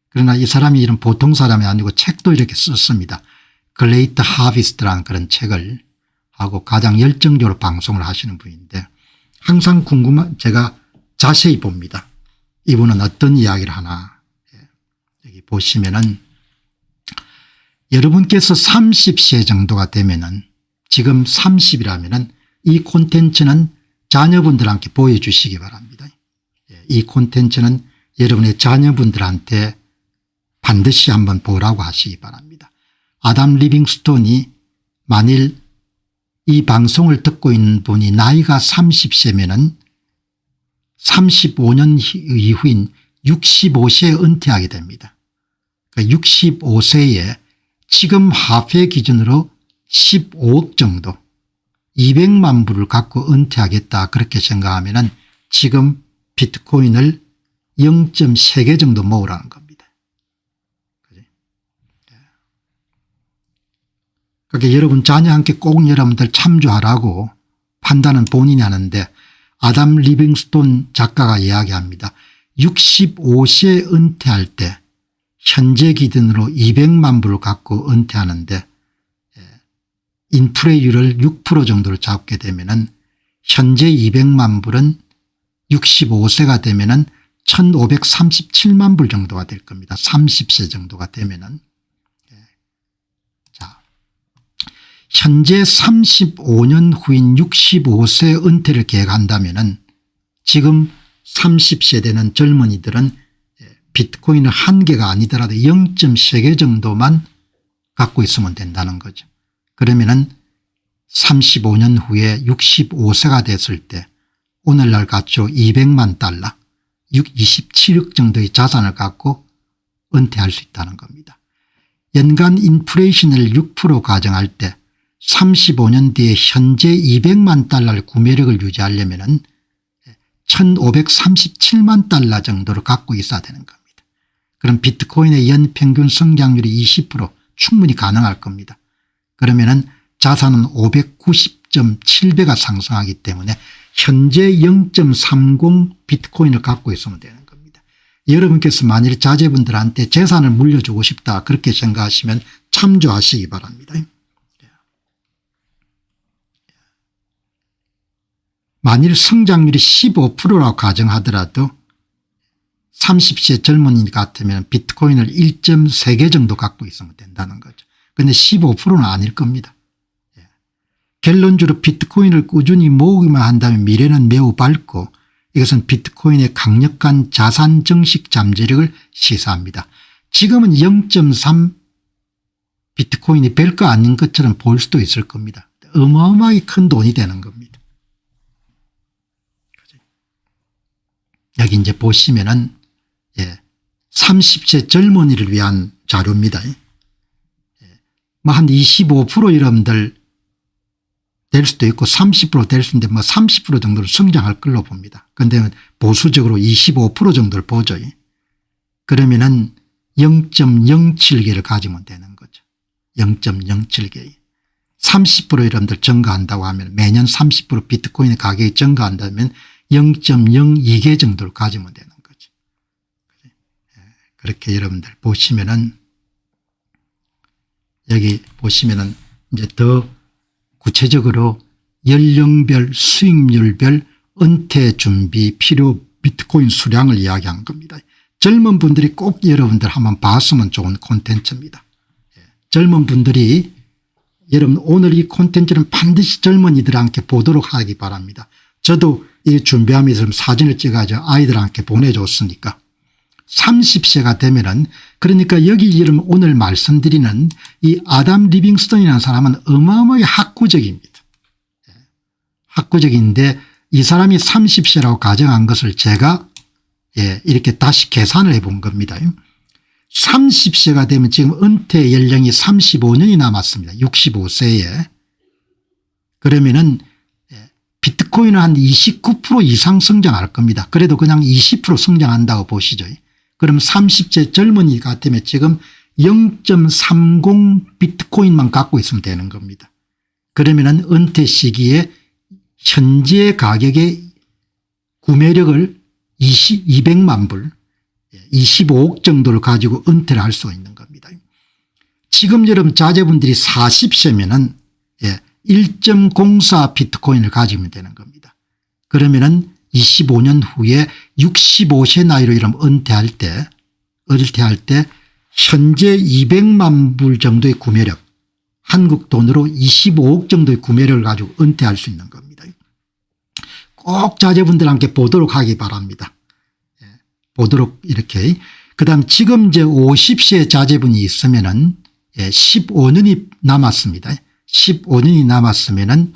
그러나 이 사람이 이런 보통 사람이 아니고 책도 이렇게 썼습니다. 글레이트 하비스트라는 그런 책을 하고 가장 열정적으로 방송을 하시는 분인데 항상 제가 자세히 봅니다. 이분은 어떤 이야기를 하나. 여기 보시면은 여러분께서 30세 정도가 되면은 지금 30이라면은 이 콘텐츠는 자녀분들한테 보여주시기 바랍니다. 이 콘텐츠는 여러분의 자녀분들한테 반드시 한번 보라고 하시기 바랍니다. 아담 리빙스톤이 만일 이 방송을 듣고 있는 분이 나이가 30세면은 35년 이후인 65세에 은퇴하게 됩니다. 그러니까 65세에 지금 화폐 기준으로 15억 정도 200만 불을 갖고 은퇴하겠다 그렇게 생각하면은 지금 비트코인을 0.3개 정도 모으라는 겁니다. 그러니까 여러분 자녀한테 꼭 여러분들 참조하라고 판단은 본인이 하는데 아담 리빙스톤 작가가 이야기합니다. 65세 은퇴할 때 현재 기준으로 200만 불을 갖고 은퇴하는데 인플레이율을 6% 정도로 잡게 되면은 현재 200만 불은 65세가 되면은 1537만 불 정도가 될 겁니다. 30세 정도가 되면은. 자, 현재 35년 후인 65세 은퇴를 계획한다면은 지금 30세 되는 젊은이들은 비트코인은 한 개가 아니더라도 0.3개 정도만 갖고 있으면 된다는 거죠. 그러면은 35년 후에 65세가 됐을 때 오늘날 가치로 200만 달러 27억 정도의 자산을 갖고 은퇴할 수 있다는 겁니다. 연간 인플레이션을 6% 가정할 때 35년 뒤에 현재 200만 달러를 구매력을 유지하려면 1537만 달러 정도를 갖고 있어야 되는 겁니다. 그럼 비트코인의 연평균 성장률이 20% 충분히 가능할 겁니다. 그러면은 자산은 590.7배가 상승하기 때문에 현재 0.30 비트코인을 갖고 있으면 되는 겁니다. 여러분께서 만일 자제분들한테 재산을 물려주고 싶다 그렇게 생각하시면 참조하시기 바랍니다. 만일 성장률이 15%라고 가정하더라도 30세 젊은이 같으면 비트코인을 1.3개 정도 갖고 있으면 된다는 거죠. 그런데 15%는 아닐 겁니다. 결론적으로 비트코인을 꾸준히 모으기만 한다면 미래는 매우 밝고 이것은 비트코인의 강력한 자산 증식 잠재력을 시사합니다. 지금은 0.3 비트코인이 별거 아닌 것처럼 보일 수도 있을 겁니다. 어마어마하게 큰 돈이 되는 겁니다. 여기 이제 보시면은 30세 젊은이를 위한 자료입니다. 뭐 한 25% 여러분들 될 수도 있고 30% 될 수 있는데 뭐 30% 정도로 성장할 걸로 봅니다. 그런데 보수적으로 25% 정도를 보죠. 그러면은 0.07개를 가지면 되는 거죠. 0.07개. 30% 여러분들 증가한다고 하면 매년 30% 비트코인의 가격이 증가한다면 0.02개 정도를 가지면 되는 거죠. 그렇게 여러분들 보시면은 여기 보시면은 이제 더 구체적으로 연령별 수익률별 은퇴 준비 필요 비트코인 수량을 이야기한 겁니다. 젊은 분들이 꼭 여러분들 한번 봤으면 좋은 콘텐츠입니다. 젊은 분들이 여러분 오늘 이 콘텐츠는 반드시 젊은이들한테 보도록 하기 바랍니다. 저도 이 준비하면서 사진을 찍어서 아이들한테 보내줬으니까 30세가 되면은 그러니까 여기 여러분 오늘 말씀드리는 이 아담 리빙스턴이라는 사람은 어마어마하게 학구적입니다. 학구적인데 이 사람이 30세라고 가정한 것을 제가 이렇게 다시 계산을 해본 겁니다. 30세가 되면 지금 은퇴 연령이 35년이 남았습니다. 65세에. 그러면은 비트코인은 한 29% 이상 성장할 겁니다. 그래도 그냥 20% 성장한다고 보시죠. 그럼 30세 젊은이 같으면 지금 0.30 비트코인만 갖고 있으면 되는 겁니다. 그러면은 은퇴 시기에 현재 가격의 구매력을 200만 불 25억 정도를 가지고 은퇴를 할 수 있는 겁니다. 지금 여러분 자제분들이 40세면은 1.04 비트코인을 가지면 되는 겁니다. 그러면은 25년 후에 65세 나이로 이러면 은퇴할 때 현재 200만 불 정도의 구매력 한국 돈으로 25억 정도의 구매력을 가지고 은퇴할 수 있는 겁니다. 꼭 자제분들한테 보도록 하기 바랍니다. 보도록 이렇게. 그다음 지금 이제 50세 자제분이 있으면은 15년이 남았습니다. 15년이 남았으면은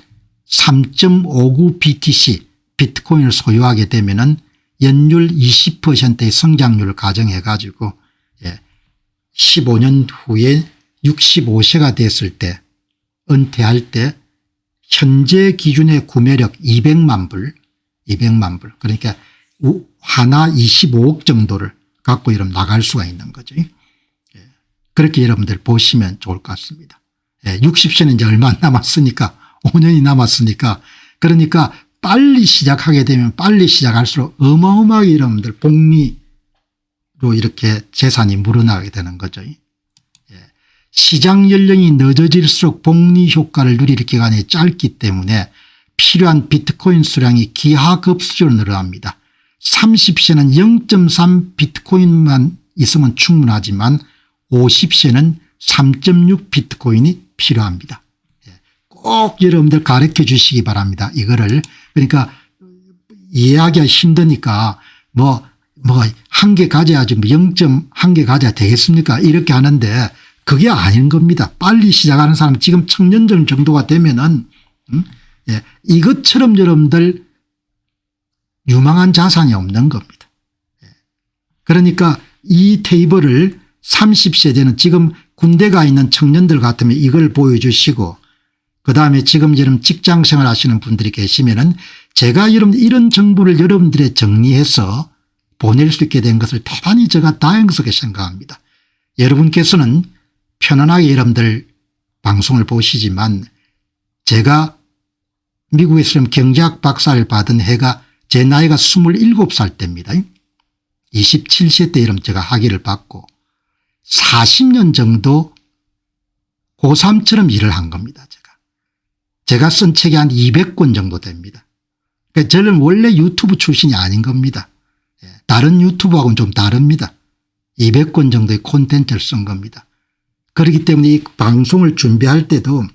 3.59 BTC 비트코인을 소유하게 되면은 연율 20%의 성장률을 가정해 가지고 15년 후에 65세가 됐을 때 은퇴할 때 현재 기준의 구매력 200만 불, 200만 불. 그러니까 하나 25억 정도를 갖고 이러면 나갈 수가 있는 거죠. 그렇게 여러분들 보시면 좋을 것 같습니다. 60세는 이제 얼마 안 남았으니까 5년이 남았으니까 그러니까 빨리 시작하게 되면 빨리 시작할수록 어마어마하게 여러분들 복리로 이렇게 재산이 물어나게 되는 거죠. 시장 연령이 늦어질수록 복리 효과를 누릴 기간이 짧기 때문에 필요한 비트코인 수량이 기하급수적으로 늘어납니다. 30세는 0.3 비트코인만 있으면 충분하지만 50세는 3.6 비트코인이 필요합니다. 꼭 여러분들 가르쳐 주시기 바랍니다. 이거를. 그러니까 이해하기가 힘드니까 한 개 가져야지 0.1개 가져야 되겠습니까? 이렇게 하는데 그게 아닌 겁니다. 빨리 시작하는 사람 지금 청년들 정도가 되면은 이것처럼 여러분들 유망한 자산이 없는 겁니다. 그러니까 이 테이블을 30세대는 지금 군대 가 있는 청년들 같으면 이걸 보여주시고 그다음에 지금 직장생활 하시는 분들이 계시면은 제가 이런 정보를 여러분들에 정리해서 보낼 수 있게 된 것을 대단히 제가 다행스럽게 생각합니다. 여러분께서는 편안하게 여러분들 방송을 보시지만 제가 미국에서 경제학 박사를 받은 해가 제 나이가 27살 때입니다. 27세 때 이름 제가 학위를 받고 40년 정도 고3처럼 일을 한 겁니다. 제가 쓴 책이 한 200권 정도 됩니다. 그러니까 저는 원래 유튜브 출신이 아닌 겁니다. 다른 유튜브하고는 좀 다릅니다. 200권 정도의 콘텐츠를 쓴 겁니다. 그렇기 때문에 이 방송을 준비할 때도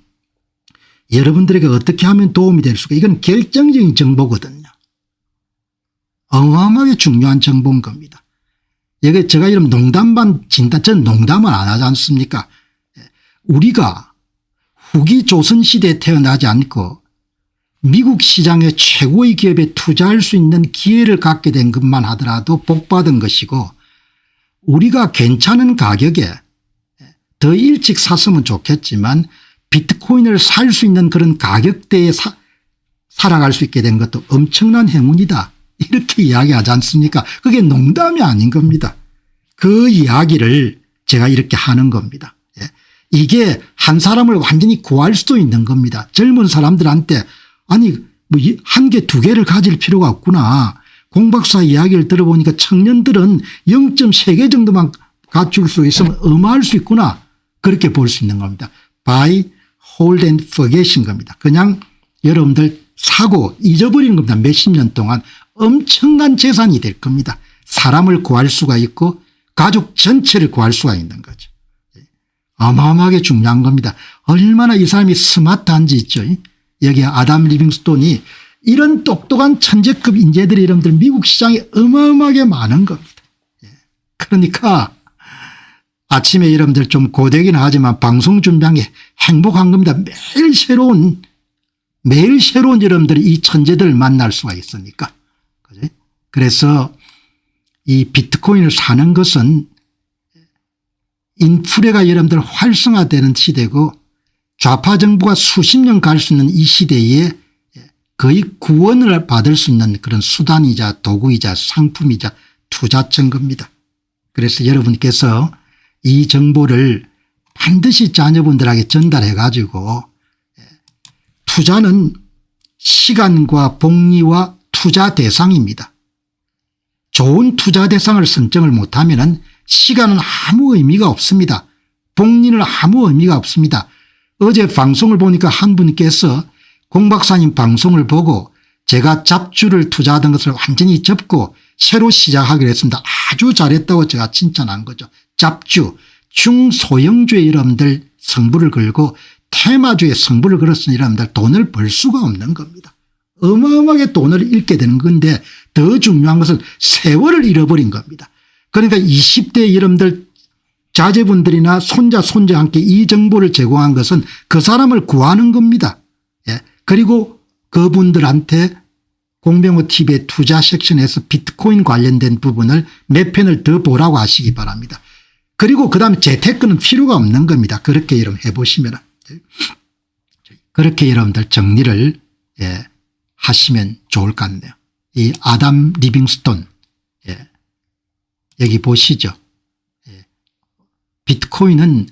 여러분들에게 어떻게 하면 도움이 될 수가 이건 결정적인 정보거든요. 어마어마하게 중요한 정보인 겁니다. 이게 제가 이런 농담만 진짜 전 농담을 안 하지 않습니까? 우리가 후기 조선시대에 태어나지 않고 미국 시장의 최고의 기업에 투자할 수 있는 기회를 갖게 된 것만 하더라도 복받은 것이고 우리가 괜찮은 가격에 더 일찍 샀으면 좋겠지만 비트코인을 살 수 있는 그런 가격대에 살아갈 수 있게 된 것도 엄청난 행운이다. 이렇게 이야기하지 않습니까? 그게 농담이 아닌 겁니다. 그 이야기를 제가 이렇게 하는 겁니다. 이게 한 사람을 완전히 구할 수도 있는 겁니다. 젊은 사람들한테 아니 한 개 두 개를 가질 필요가 없구나. 공박사 이야기를 들어보니까 청년들은 0.3개 정도만 갖출 수 있으면 어마할 수 있구나. 그렇게 볼 수 있는 겁니다. Buy, hold and forget인 겁니다. 그냥 여러분들 사고 잊어버리는 겁니다. 몇십 년 동안 엄청난 재산이 될 겁니다. 사람을 구할 수가 있고 가족 전체를 구할 수가 있는 거죠. 어마어마하게 중요한 겁니다. 얼마나 이 사람이 스마트한지 있죠. 여기 아담 리빙스톤이 이런 똑똑한 천재급 인재들이 여러분들 미국 시장에 어마어마하게 많은 겁니다. 그러니까 아침에 여러분들 좀 고되긴 하지만 방송 준비한 게 행복한 겁니다. 매일 새로운 여러분들이 이 천재들을 만날 수가 있으니까. 그래서 이 비트코인을 사는 것은 인플레가 여러분들 활성화되는 시대고 좌파 정부가 수십 년 갈 수 있는 이 시대에 거의 구원을 받을 수 있는 그런 수단이자 도구이자 상품이자 투자처인 겁니다. 그래서 여러분께서 이 정보를 반드시 자녀분들에게 전달해 가지고 투자는 시간과 복리와 투자 대상입니다. 좋은 투자 대상을 선정을 못하면 시간은 아무 의미가 없습니다. 복리는 아무 의미가 없습니다. 어제 방송을 보니까 한 분께서 공 박사님 방송을 보고 제가 잡주를 투자하던 것을 완전히 접고 새로 시작하기로 했습니다. 아주 잘했다고 제가 칭찬한 거죠. 잡주 중소형주의 여러분들 성부를 걸고 테마주의 성부를 걸었으니 여러분들 돈을 벌 수가 없는 겁니다. 어마어마하게 돈을 잃게 되는 건데 더 중요한 것은 세월을 잃어버린 겁니다. 그러니까 20대 여러분들 자제분들이나 손자 손자 함께 이 정보를 제공한 것은 그 사람을 구하는 겁니다. 그리고 그분들한테 공병호 TV의 투자 섹션에서 비트코인 관련된 부분을 몇 편을 더 보라고 하시기 바랍니다. 그리고 그다음에 재테크는 필요가 없는 겁니다. 그렇게 여러분 해보시면 그렇게 여러분들 정리를 하시면 좋을 것 같네요. 이 아담 리빙스톤 여기 보시죠. 비트코인은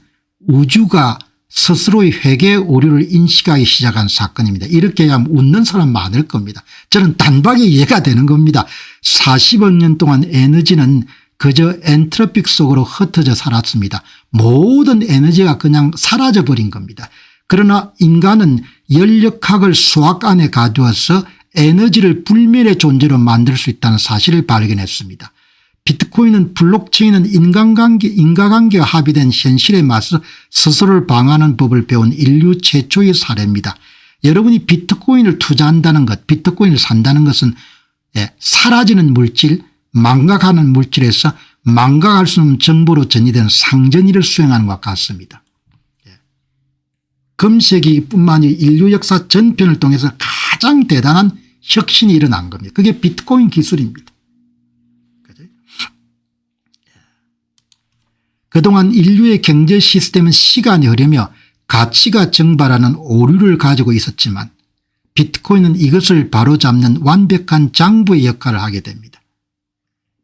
우주가 스스로의 회계 오류를 인식하기 시작한 사건입니다. 이렇게 하면 웃는 사람 많을 겁니다. 저는 단박에 이해가 되는 겁니다. 40억 년 동안 에너지는 그저 엔트로피 속으로 흩어져 살았습니다. 모든 에너지가 그냥 사라져 버린 겁니다. 그러나 인간은 연력학을 수학 안에 가두어서 에너지를 불멸의 존재로 만들 수 있다는 사실을 발견했습니다. 비트코인은 블록체인은 인과관계가 합의된 현실에 맞서 스스로를 방어하는 법을 배운 인류 최초의 사례입니다. 여러분이 비트코인을 투자한다는 것, 비트코인을 산다는 것은 사라지는 물질, 망각하는 물질에서 망각할 수 없는 정보로 전이되는 상전일을 수행하는 것과 같습니다. 금세기뿐만 아니라 인류 역사 전편을 통해서 가장 대단한 혁신이 일어난 겁니다. 그게 비트코인 기술입니다. 그동안 인류의 경제 시스템은 시간이 흐르며 가치가 증발하는 오류를 가지고 있었지만 비트코인은 이것을 바로잡는 완벽한 장부의 역할을 하게 됩니다.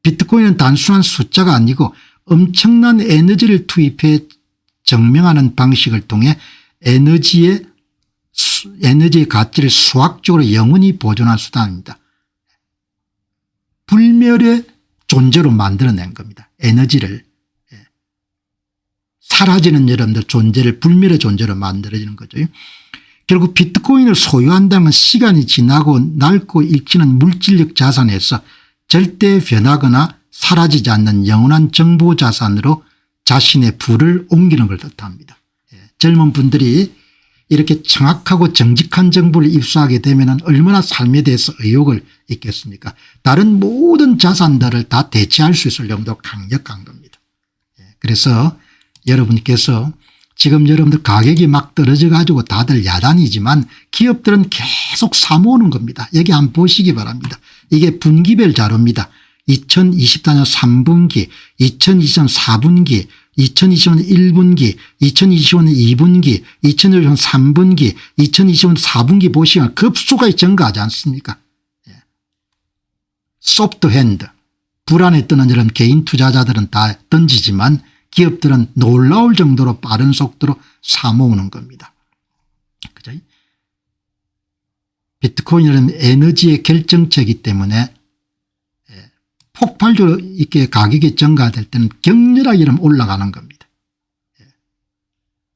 비트코인은 단순한 숫자가 아니고 엄청난 에너지를 투입해 증명하는 방식을 통해 에너지의 가치를 수학적으로 영원히 보존할 수단입니다. 불멸의 존재로 만들어낸 겁니다. 에너지를 사라지는 여러분들 존재를 불멸의 존재로 만들어지는 거죠. 결국 비트코인을 소유한다는 건 시간이 지나고 낡고 읽히는 물질적 자산에서 절대 변하거나 사라지지 않는 영원한 정보 자산으로 자신의 부를 옮기는 걸 뜻합니다. 젊은 분들이 이렇게 정확하고 정직한 정보를 입수하게 되면 얼마나 삶에 대해서 의욕을 있겠습니까? 다른 모든 자산들을 다 대체할 수 있을 정도로 강력한 겁니다. 그래서 여러분께서 지금 여러분들 가격이 막 떨어져 가지고 다들 야단이지만 기업들은 계속 사모으는 겁니다. 여기 한번 보시기 바랍니다. 이게 분기별 자료입니다. 2024년 3분기, 2023년 4분기, 2025년 1분기, 2025년 2분기, 2025년 3분기, 2025년 4분기 보시면 급속하게 증가하지 않습니까? 소프트핸드, 불안에 뜨는 이런 개인 투자자들은 다 던지지만 기업들은 놀라울 정도로 빠른 속도로 사모으는 겁니다. 그죠? 비트코인은 에너지의 결정체이기 때문에 폭발적으로 이렇게 가격이 증가될 때는 격렬하게 올라가는 겁니다.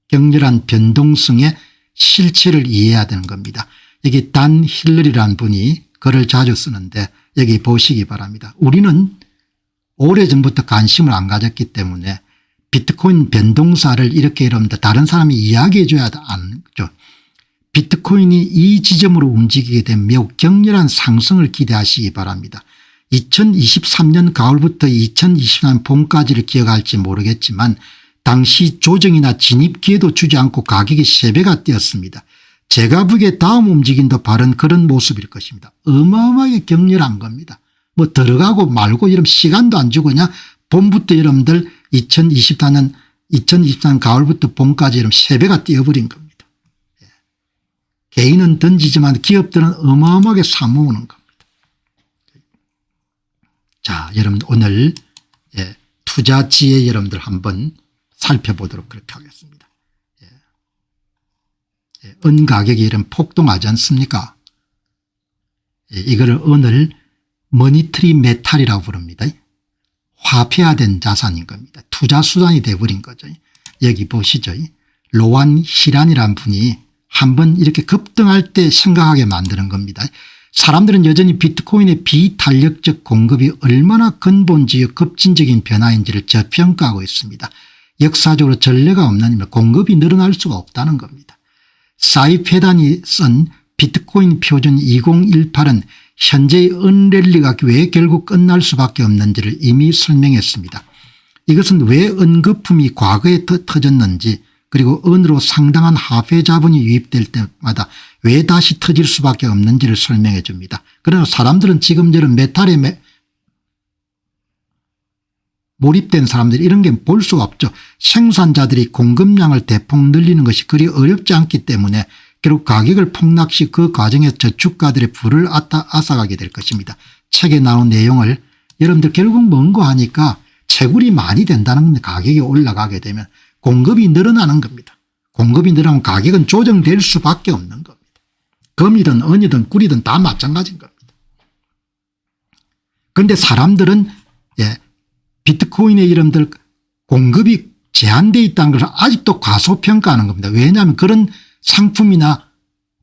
격렬한 변동성의 실체를 이해해야 되는 겁니다. 여기 단 힐러리라는 분이 글을 자주 쓰는데 여기 보시기 바랍니다. 우리는 오래전부터 관심을 안 가졌기 때문에 비트코인 변동사를 이렇게 여러분들 다른 사람이 이야기해 줘야 않죠. 비트코인이 이 지점으로 움직이게 되면 매우 격렬한 상승을 기대하시기 바랍니다. 2023년 가을부터 2024년 봄까지를 기억할지 모르겠지만 당시 조정이나 진입 기회도 주지 않고 가격이 3배가 뛰었습니다. 제가 보기에 다음 움직임도 바른 그런 모습일 것입니다. 어마어마하게 격렬한 겁니다. 뭐 들어가고 말고 이런 시간도 안 주고 그냥 봄부터 여러분들 2024년 가을부터 봄까지 이런 3배가 뛰어버린 겁니다. 개인은 던지지만 기업들은 어마어마하게 사모으는 겁니다. 자, 여러분 오늘 투자 지혜 여러분들 한번 살펴보도록 그렇게 하겠습니다. 은 가격이 이런 폭등하지 않습니까? 이거를 은을 머니터리 메탈이라고 부릅니다. 화폐화된 자산인 겁니다. 투자 수단이 돼버린 거죠. 여기 보시죠. 로안 히란이라는 분이 한번 이렇게 급등할 때 생각하게 만드는 겁니다. 사람들은 여전히 비트코인의 비탄력적 공급이 얼마나 근본적이고 급진적인 변화인지를 저평가하고 있습니다. 역사적으로 전례가 없는 공급이 늘어날 수가 없다는 겁니다. 사이페단이 쓴 비트코인 표준 2018은 현재의 은랠리가 왜 결국 끝날 수밖에 없는지를 이미 설명했습니다. 이것은 왜 은거품이 과거에 터졌는지 그리고 은으로 상당한 화폐 자본이 유입될 때마다 왜 다시 터질 수밖에 없는지를 설명해 줍니다. 그러나 사람들은 지금 이런 메탈에 몰입된 사람들이 이런 게 볼 수가 없죠. 생산자들이 공급량을 대폭 늘리는 것이 그리 어렵지 않기 때문에 결국 가격을 폭락시 그 과정에 저축가들의 부를 앗아가게 될 것입니다. 책에 나온 내용을 여러분들 결국 뭔고 하니까 채굴이 많이 된다는 겁니다. 가격이 올라가게 되면 공급이 늘어나는 겁니다. 공급이 늘어나면 가격은 조정될 수밖에 없는 겁니다. 금이든 은이든 꿀이든 다 마찬가지인 겁니다. 그런데 사람들은 비트코인의 이름들 공급이 제한되어 있다는 것을 아직도 과소평가하는 겁니다. 왜냐하면 그런 상품이나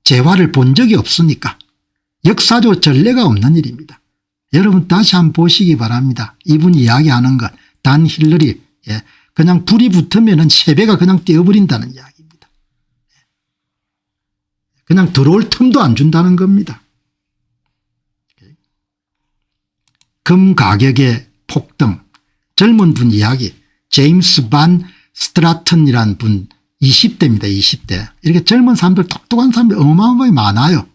재화를 본 적이 없으니까. 역사적으로 전례가 없는 일입니다. 여러분 다시 한번 보시기 바랍니다. 이분이 이야기하는 것. 단 힐러리 그냥 불이 붙으면 세배가 그냥 떼어버린다는 이야기입니다. 그냥 들어올 틈도 안 준다는 겁니다. 금 가격의 폭등. 젊은 분 이야기. 제임스 반 스트라튼이라는 분 20대입니다. 20대. 이렇게 젊은 사람들 똑똑한 사람들이 어마어마하게 많아요.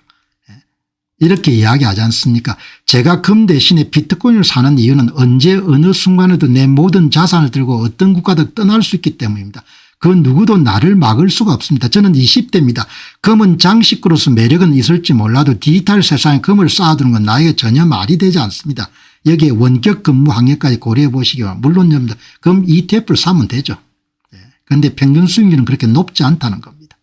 이렇게 이야기하지 않습니까? 제가 금 대신에 비트코인을 사는 이유는 언제 어느 순간에도 내 모든 자산을 들고 어떤 국가도 떠날 수 있기 때문입니다. 그 누구도 나를 막을 수가 없습니다. 저는 20대입니다. 금은 장식으로서 매력은 있을지 몰라도 디지털 세상에 금을 쌓아두는 건 나에게 전혀 말이 되지 않습니다. 여기에 원격 근무 환경까지 고려해 보시기 바랍니다. 물론 여러분들 금 ETF를 사면 되죠. 그런데 평균 수익률은 그렇게 높지 않다는 겁니다.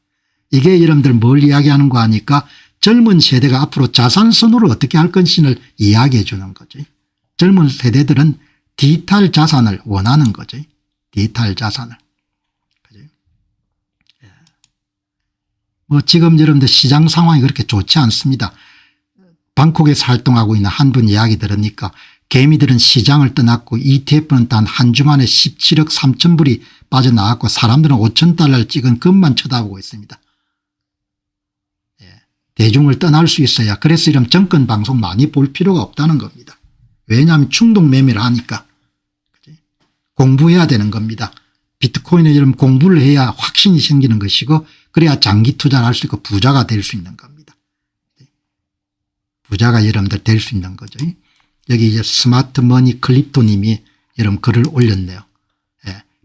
이게 여러분들 뭘 이야기하는 거 하니까 젊은 세대가 앞으로 자산 선호를 어떻게 할 것인지를 이야기해 주는 거죠. 젊은 세대들은 디지털 자산을 원하는 거죠. 디지털 자산을. 뭐 지금 여러분들 시장 상황이 그렇게 좋지 않습니다. 방콕에서 활동하고 있는 한 분 이야기 들으니까 개미들은 시장을 떠났고 ETF는 단 한 주 만에 17억 3천 불이 빠져나갔고 사람들은 5천 달러를 찍은 금만 쳐다보고 있습니다. 대중을 떠날 수 있어야 그래서 이런 정권 방송 많이 볼 필요가 없다는 겁니다. 왜냐하면 충동 매매를 하니까. 공부해야 되는 겁니다. 비트코인에 이런 공부를 해야 확신이 생기는 것이고 그래야 장기 투자를 할 수 있고 부자가 될 수 있는 겁니다. 부자가 여러분들 될 수 있는 거죠. 여기 이제 스마트 머니 클립토 님이 여러분 글을 올렸네요.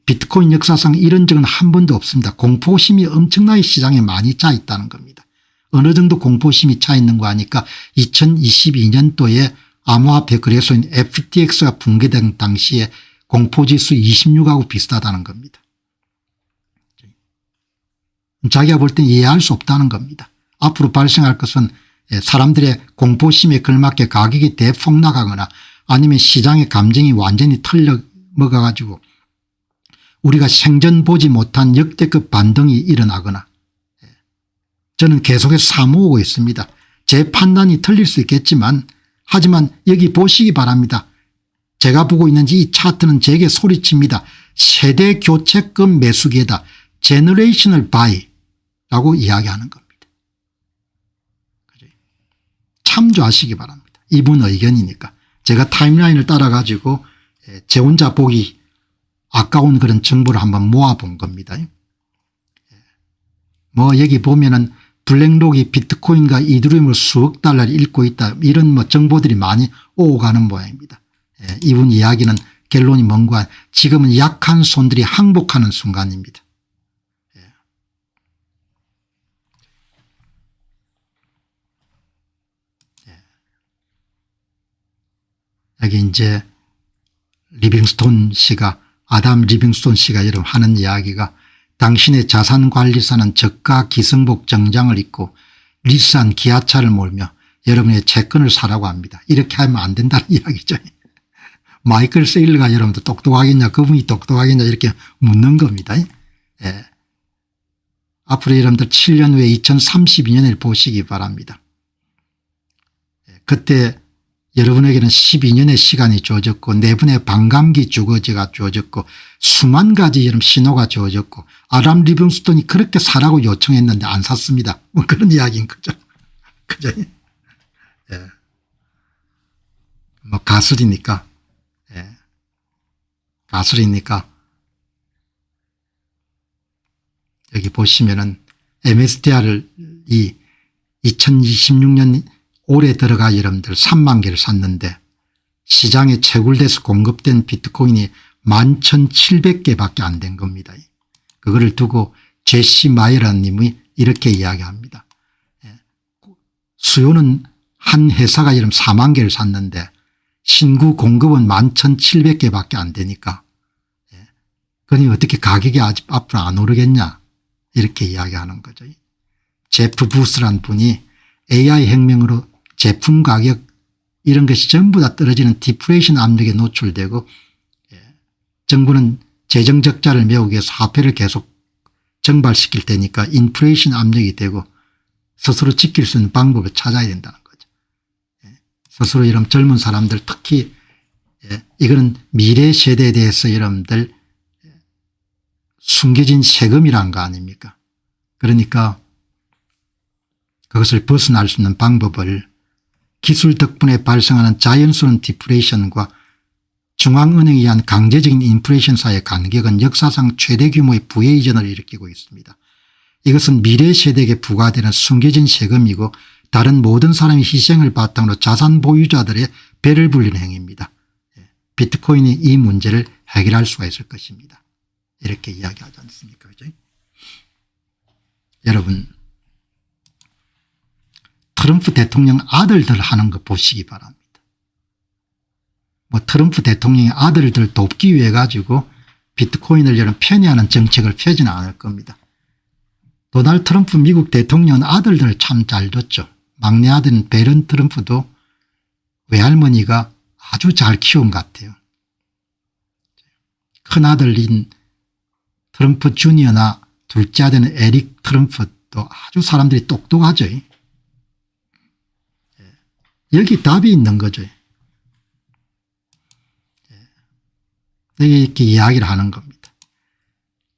비트코인 역사상 이런 적은 한 번도 없습니다. 공포심이 엄청나게 시장에 많이 차 있다는 겁니다. 어느 정도 공포심이 차 있는 거 하니까 2022년도에 암호화폐 거래소인 FTX가 붕괴된 당시에 공포지수 26하고 비슷하다는 겁니다. 자기가 볼 땐 이해할 수 없다는 겁니다. 앞으로 발생할 것은 사람들의 공포심에 걸맞게 가격이 대폭락하거나 아니면 시장의 감정이 완전히 털려먹어 가지고 우리가 생전 보지 못한 역대급 반등이 일어나거나 저는 계속해서 사모으고 있습니다. 제 판단이 틀릴 수 있겠지만 하지만 여기 보시기 바랍니다. 제가 보고 있는지 이 차트는 제게 소리칩니다. 세대 교체급 매수기에다 제너레이셔널 바이라고 이야기하는 겁니다. 참조하시기 바랍니다. 이분 의견이니까. 제가 타임라인을 따라 가지고 제 혼자 보기 아까운 그런 정보를 한번 모아본 겁니다. 뭐 여기 보면은 블랙록이 비트코인과 이더리움을 수억 달러를 잃고 있다 이런 뭐 정보들이 많이 오고 가는 모양입니다. 이분 이야기는 결론이 뭔가 지금은 약한 손들이 항복하는 순간입니다. 여기 이제 리빙스톤 씨가 아담 리빙스톤 씨가 여러분 하는 이야기가 당신의 자산관리사는 저가 기성복 정장을 입고 리스한 기아차를 몰며 여러분의 채권을 사라고 합니다. 이렇게 하면 안 된다는 이야기죠. 마이클 세일러가 여러분들 똑똑하겠냐 그분이 똑똑하겠냐 이렇게 묻는 겁니다. 앞으로 여러분들 7년 후에 2032년을 보시기 바랍니다. 그때 여러분에게는 12년의 시간이 주어졌고 4분의 반감기 주거지가 주어졌고 수만 가지 여러분 신호가 주어졌고 아담 리빙스톤이 그렇게 사라고 요청했는데 안 샀습니다. 뭐 그런 이야기인 거죠. 그죠? 뭐 가설이니까. 가설이니까 여기 보시면은 MSTR을 이 2026년 올해 들어가 여러분들 3만 개를 샀는데 시장에 채굴돼서 공급된 비트코인이 11,700개밖에 안 된 겁니다. 그거를 두고 제시 마이어라는 님이 이렇게 이야기합니다. 수요는 한 회사가 이름 4만 개를 샀는데 신구 공급은 11,700개밖에 안 되니까 그러니 어떻게 가격이 아직 앞으로 안 오르겠냐 이렇게 이야기하는 거죠. 제프 부스란 분이 AI 혁명으로 제품 가격 이런 것이 전부 다 떨어지는 디플레이션 압력에 노출되고 정부는 재정 적자를 메우기 위해서 화폐를 계속 증발시킬 테니까 인플레이션 압력이 되고 스스로 지킬 수 있는 방법을 찾아야 된다는 거죠. 스스로 이런 젊은 사람들 특히 이거는 미래 세대에 대해서 여러분들 숨겨진 세금이란 거 아닙니까? 그러니까 그것을 벗어날 수 있는 방법을 기술 덕분에 발생하는 자연스러운 디플레이션과 중앙은행에 의한 강제적인 인플레이션 사이의 간격은 역사상 최대 규모의 부의 이전을 일으키고 있습니다. 이것은 미래 세대에게 부과되는 숨겨진 세금이고 다른 모든 사람의 희생을 바탕으로 자산 보유자들의 배를 불리는 행위입니다. 비트코인이 이 문제를 해결할 수가 있을 것입니다. 이렇게 이야기하지 않습니까? 그죠? 여러분 트럼프 대통령 아들들 하는 거 보시기 바랍니다. 뭐 트럼프 대통령의 아들들 돕기 위해 가지고 비트코인을 이런 편의하는 정책을 펴지는 않을 겁니다. 도널드 트럼프 미국 대통령은 아들들을 참 잘 뒀죠. 막내 아들인 베런 트럼프도 외할머니가 아주 잘 키운 것 같아요. 큰아들인 트럼프 주니어나 둘째 아들인 에릭 트럼프도 아주 사람들이 똑똑하죠. 여기 답이 있는 거죠. 이렇게 이야기를 하는 겁니다.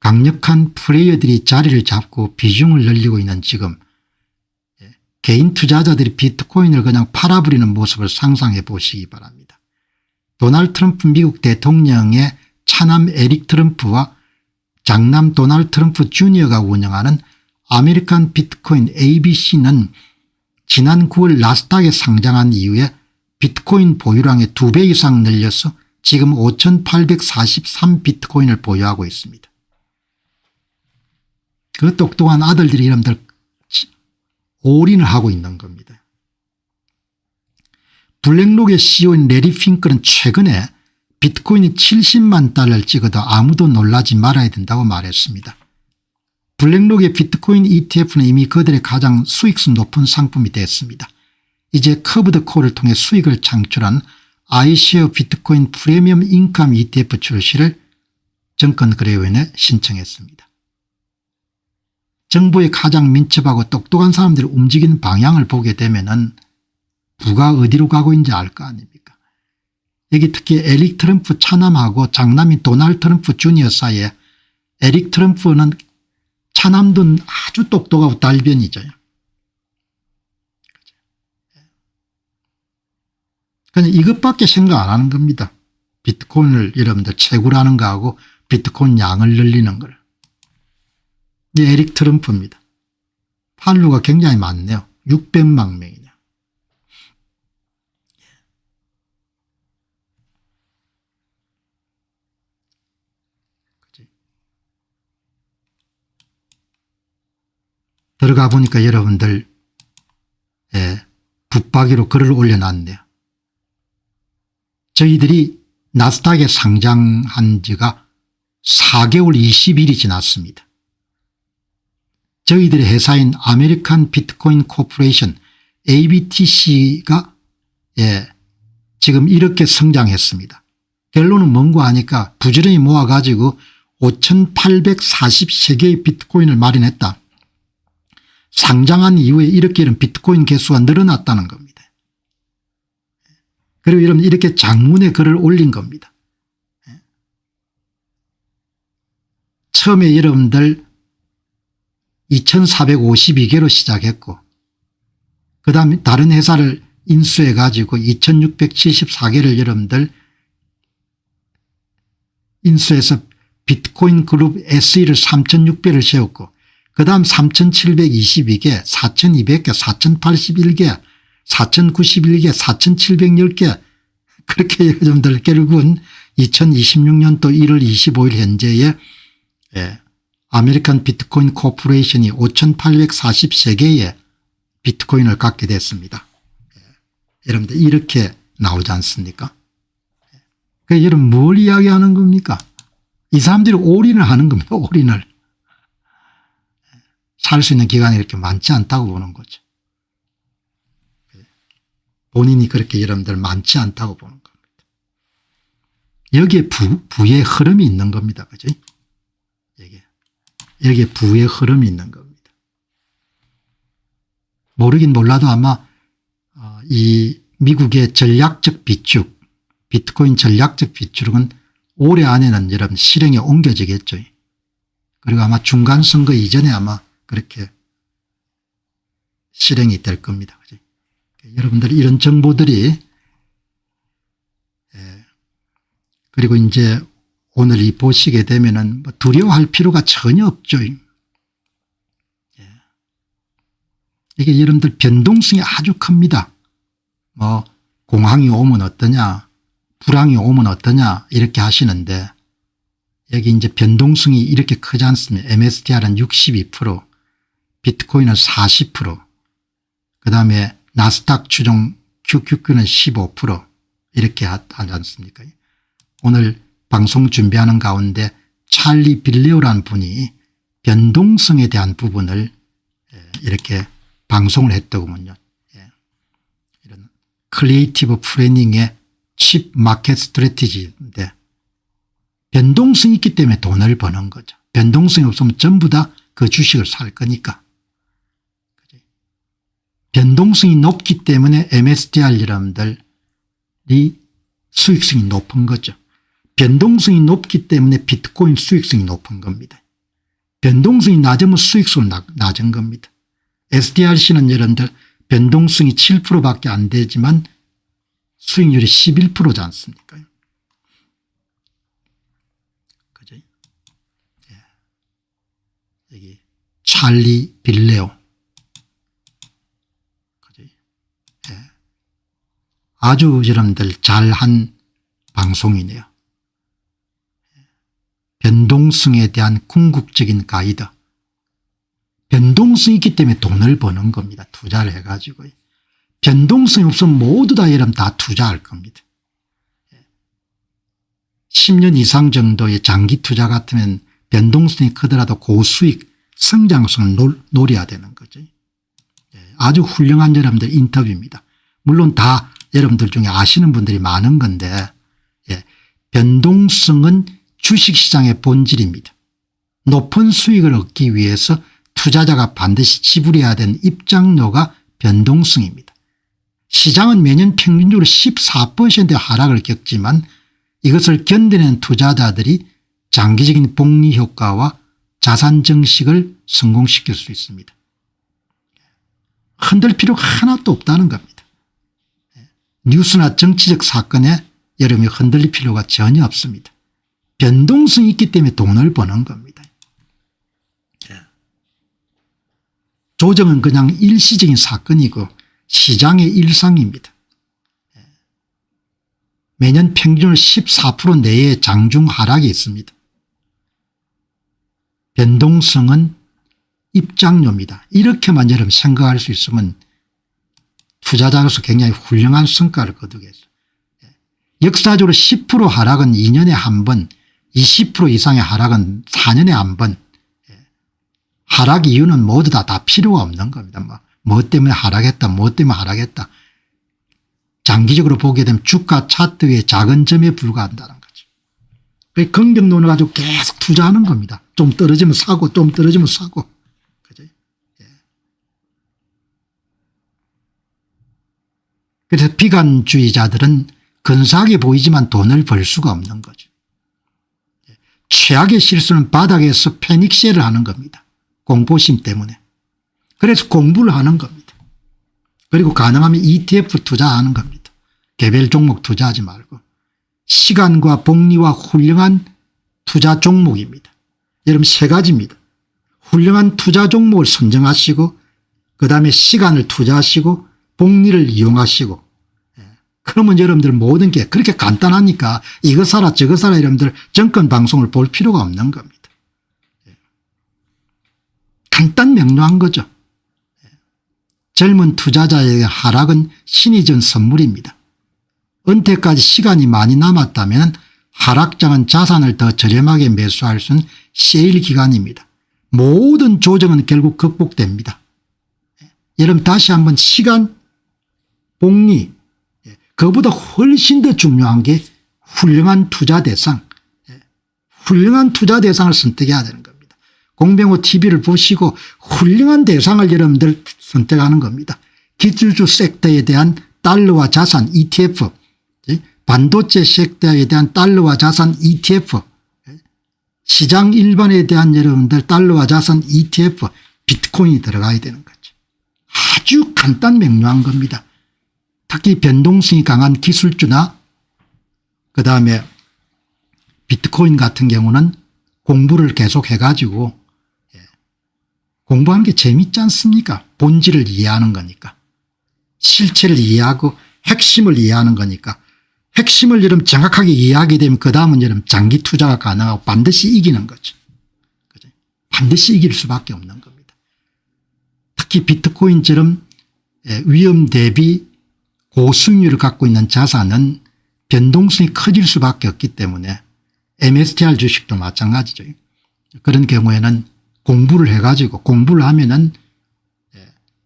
강력한 플레이어들이 자리를 잡고 비중을 늘리고 있는 지금 개인 투자자들이 비트코인을 그냥 팔아버리는 모습을 상상해 보시기 바랍니다. 도널드 트럼프 미국 대통령의 차남 에릭 트럼프와 장남 도널드 트럼프 주니어가 운영하는 아메리칸 비트코인 ABC는 지난 9월 나스닥에 상장한 이후에 비트코인 보유량의 2배 이상 늘려서 지금 5,843 비트코인을 보유하고 있습니다. 그 똑똑한 아들들이 이름들 올인을 하고 있는 겁니다. 블랙록의 CEO인 레리 핑크는 최근에 비트코인이 70만 달러를 찍어도 아무도 놀라지 말아야 된다고 말했습니다. 블랙록의 비트코인 ETF는 이미 그들의 가장 수익성 높은 상품이 됐습니다. 이제 커브드 콜을 통해 수익을 창출한 아이쉐어 비트코인 프리미엄 인컴 ETF 출시를 정권거래위원회에 신청했습니다. 정부의 가장 민첩하고 똑똑한 사람들이 움직이는 방향을 보게 되면은 부가 어디로 가고 있는지 알 거 아닙니까? 여기 특히 에릭 트럼프 차남하고 장남인 도널드 트럼프 주니어 사이에 에릭 트럼프는 차남도 아주 똑똑하고 달변이죠. 그냥 이것밖에 생각 안 하는 겁니다. 비트코인을 여러분들 채굴하는 거하고 비트코인 양을 늘리는 걸. 이 에릭 트럼프입니다. 팔로워가 굉장히 많네요. 600만 명이냐. 들어가 보니까 여러분들 붙박이로 글을 올려놨네요. 저희들이 나스닥에 상장한 지가 4개월 20일이 지났습니다. 저희들의 회사인 아메리칸 비트코인 코퍼레이션 ABTC가 지금 이렇게 성장했습니다. 결론은 뭔가 하니까 부지런히 모아가지고 5,843개의 비트코인을 마련했다. 상장한 이후에 이렇게 이런 비트코인 개수가 늘어났다는 겁니다. 그리고 여러분 이렇게 장문의 글을 올린 겁니다. 처음에 여러분들 2,452개로 시작했고 그다음에 다른 회사를 인수해 가지고 2,674개를 여러분들 인수해서 비트코인 그룹 SE를 3,600을 세웠고 그다음 3,722개, 4,200개, 4,081개, 4,091개, 4,710개 그렇게 여러분들 결국은 2026년도 1월 25일 현재에 아메리칸 비트코인 코퍼레이션이 5,843개의 비트코인을 갖게 됐습니다. 여러분들 이렇게 나오지 않습니까? 그러니까 여러분 뭘 이야기하는 겁니까? 이 사람들이 올인을 하는 겁니다. 올인을. 살 수 있는 기간이 이렇게 많지 않다고 보는 거죠. 본인이 그렇게 여러분들 많지 않다고 보는 겁니다. 여기에 부의 흐름이 있는 겁니다. 그죠? 여기에 부의 흐름이 있는 겁니다. 모르긴 몰라도 아마 이 미국의 전략적 비축, 비트코인 전략적 비축은 올해 안에는 여러분 실행에 옮겨지겠죠. 그리고 아마 중간선거 이전에 아마 그렇게 실행이 될 겁니다. 그죠? 여러분들 이런 정보들이 그리고 이제 오늘 이 보시게 되면은 뭐 두려워할 필요가 전혀 없죠. 이게 여러분들 변동성이 아주 큽니다. 뭐 공황이 오면 어떠냐, 불황이 오면 어떠냐 이렇게 하시는데 여기 이제 변동성이 이렇게 크지 않습니다. MSTR은 62%, 비트코인은 40%, 그다음에 나스닥 추종 QQQ는 15% 이렇게 하지 않습니까? 오늘 방송 준비하는 가운데 찰리 빌레오라는 분이 변동성에 대한 부분을 이렇게 방송을 했더군요. 이런 크리에이티브 플래닝의 칩 마켓 스트래티지인데 변동성이 있기 때문에 돈을 버는 거죠. 변동성이 없으면 전부 다 그 주식을 살 거니까. 변동성이 높기 때문에 MSTR 여러분들이 수익성이 높은 거죠. 변동성이 높기 때문에 비트코인 수익성이 높은 겁니다. 변동성이 낮으면 수익성은 낮은 겁니다. STRC는 여러분들 변동성이 7%밖에 안 되지만 수익률이 11%지 않습니까? 그죠? 여기 찰리 빌레오. 그죠? 아주 여러분들 잘한 방송이네요. 변동성에 대한 궁극적인 가이드. 변동성이 있기 때문에 돈을 버는 겁니다. 투자를 해가지고. 변동성이 없으면 모두 다 여러분 다 투자할 겁니다. 10년 이상 정도의 장기 투자 같으면 변동성이 크더라도 고수익 성장성을 노려야 되는 거죠. 아주 훌륭한 여러분들 인터뷰입니다. 물론 다 여러분들 중에 아시는 분들이 많은 건데 변동성은 주식시장의 본질입니다. 높은 수익을 얻기 위해서 투자자가 반드시 지불해야 되는 입장료가 변동성입니다. 시장은 매년 평균적으로 14%의 하락을 겪지만 이것을 견뎌낸 투자자들이 장기적인 복리 효과와 자산 증식을 성공시킬 수 있습니다. 흔들 필요가 하나도 없다는 겁니다. 뉴스나 정치적 사건에 여러분이 흔들릴 필요가 전혀 없습니다. 변동성이 있기 때문에 돈을 버는 겁니다. 조정은 그냥 일시적인 사건이고 시장의 일상입니다. 매년 평균 14% 내외의 장중 하락이 있습니다. 변동성은 입장료입니다. 이렇게만 여러분 생각할 수 있으면 투자자로서 굉장히 훌륭한 성과를 거두겠어요. 역사적으로 10% 하락은 2년에 한 번, 20% 이상의 하락은 4년에 한 번. 하락 이유는 모두 다 필요가 없는 겁니다. 뭐 때문에 하락했다, 뭐 때문에 하락했다. 장기적으로 보게 되면 주가 차트 위에 작은 점에 불과한다는 거죠. 긍정론을 가지고 계속 투자하는 겁니다. 좀 떨어지면 사고, 좀 떨어지면 사고. 그죠? 그래서 비관주의자들은 근사하게 보이지만 돈을 벌 수가 없는 거죠. 최악의 실수는 바닥에서 패닉셀을 하는 겁니다. 공포심 때문에. 그래서 공부를 하는 겁니다. 그리고 가능하면 ETF 투자하는 겁니다. 개별 종목 투자하지 말고. 시간과 복리와 훌륭한 투자 종목입니다. 여러분 세 가지입니다. 훌륭한 투자 종목을 선정하시고 그다음에 시간을 투자하시고 복리를 이용하시고 그러면 여러분들 모든 게 그렇게 간단하니까 이거 사라 저거 사라 여러분들 정권 방송을 볼 필요가 없는 겁니다. 간단 명료한 거죠. 젊은 투자자의 하락은 신이 준 선물입니다. 은퇴까지 시간이 많이 남았다면 하락장은 자산을 더 저렴하게 매수할 수 있는 세일 기간입니다. 모든 조정은 결국 극복됩니다. 여러분 다시 한번 시간, 복리, 그보다 훨씬 더 중요한 게 훌륭한 투자 대상, 훌륭한 투자 대상을 선택해야 되는 겁니다. 공병호 TV를 보시고 훌륭한 대상을 여러분들 선택하는 겁니다. 기술주 섹터에 대한 달러와 자산 ETF, 반도체 섹터에 대한 달러와 자산 ETF, 시장 일반에 대한 여러분들 달러와 자산 ETF, 비트코인이 들어가야 되는 거죠. 아주 간단 명료한 겁니다. 특히 변동성이 강한 기술주나 그다음에 비트코인 같은 경우는 공부를 계속 해가지고 공부하는 게 재밌지 않습니까? 본질을 이해하는 거니까. 실체를 이해하고 핵심을 이해하는 거니까. 핵심을 여러분 정확하게 이해하게 되면 그다음은 여러분 장기 투자가 가능하고 반드시 이기는 거죠. 그죠? 반드시 이길 수밖에 없는 겁니다. 특히 비트코인처럼 위험 대비 고수익률을 갖고 있는 자산은 변동성이 커질 수밖에 없기 때문에 MSTR 주식도 마찬가지죠. 그런 경우에는 공부를 해가지고 공부를 하면은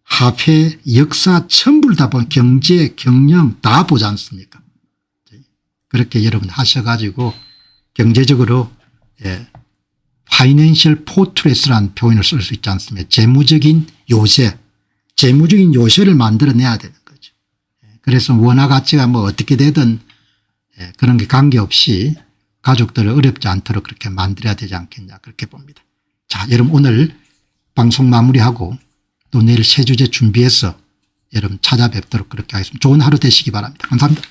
화폐 역사 전부를 다 보면 경제 경영 다 보지 않습니까? 그렇게 여러분 하셔가지고 경제적으로 파이낸셜 포트레스라는 표현을 쓸 수 있지 않습니까? 재무적인 요새, 재무적인 요새를 만들어내야 되는 거죠. 그래서 원화 가치가 뭐 어떻게 되든 그런 게 관계없이 가족들을 어렵지 않도록 그렇게 만들어야 되지 않겠냐 그렇게 봅니다. 자, 여러분 오늘 방송 마무리하고 또 내일 새 주제 준비해서 여러분 찾아뵙도록 그렇게 하겠습니다. 좋은 하루 되시기 바랍니다. 감사합니다.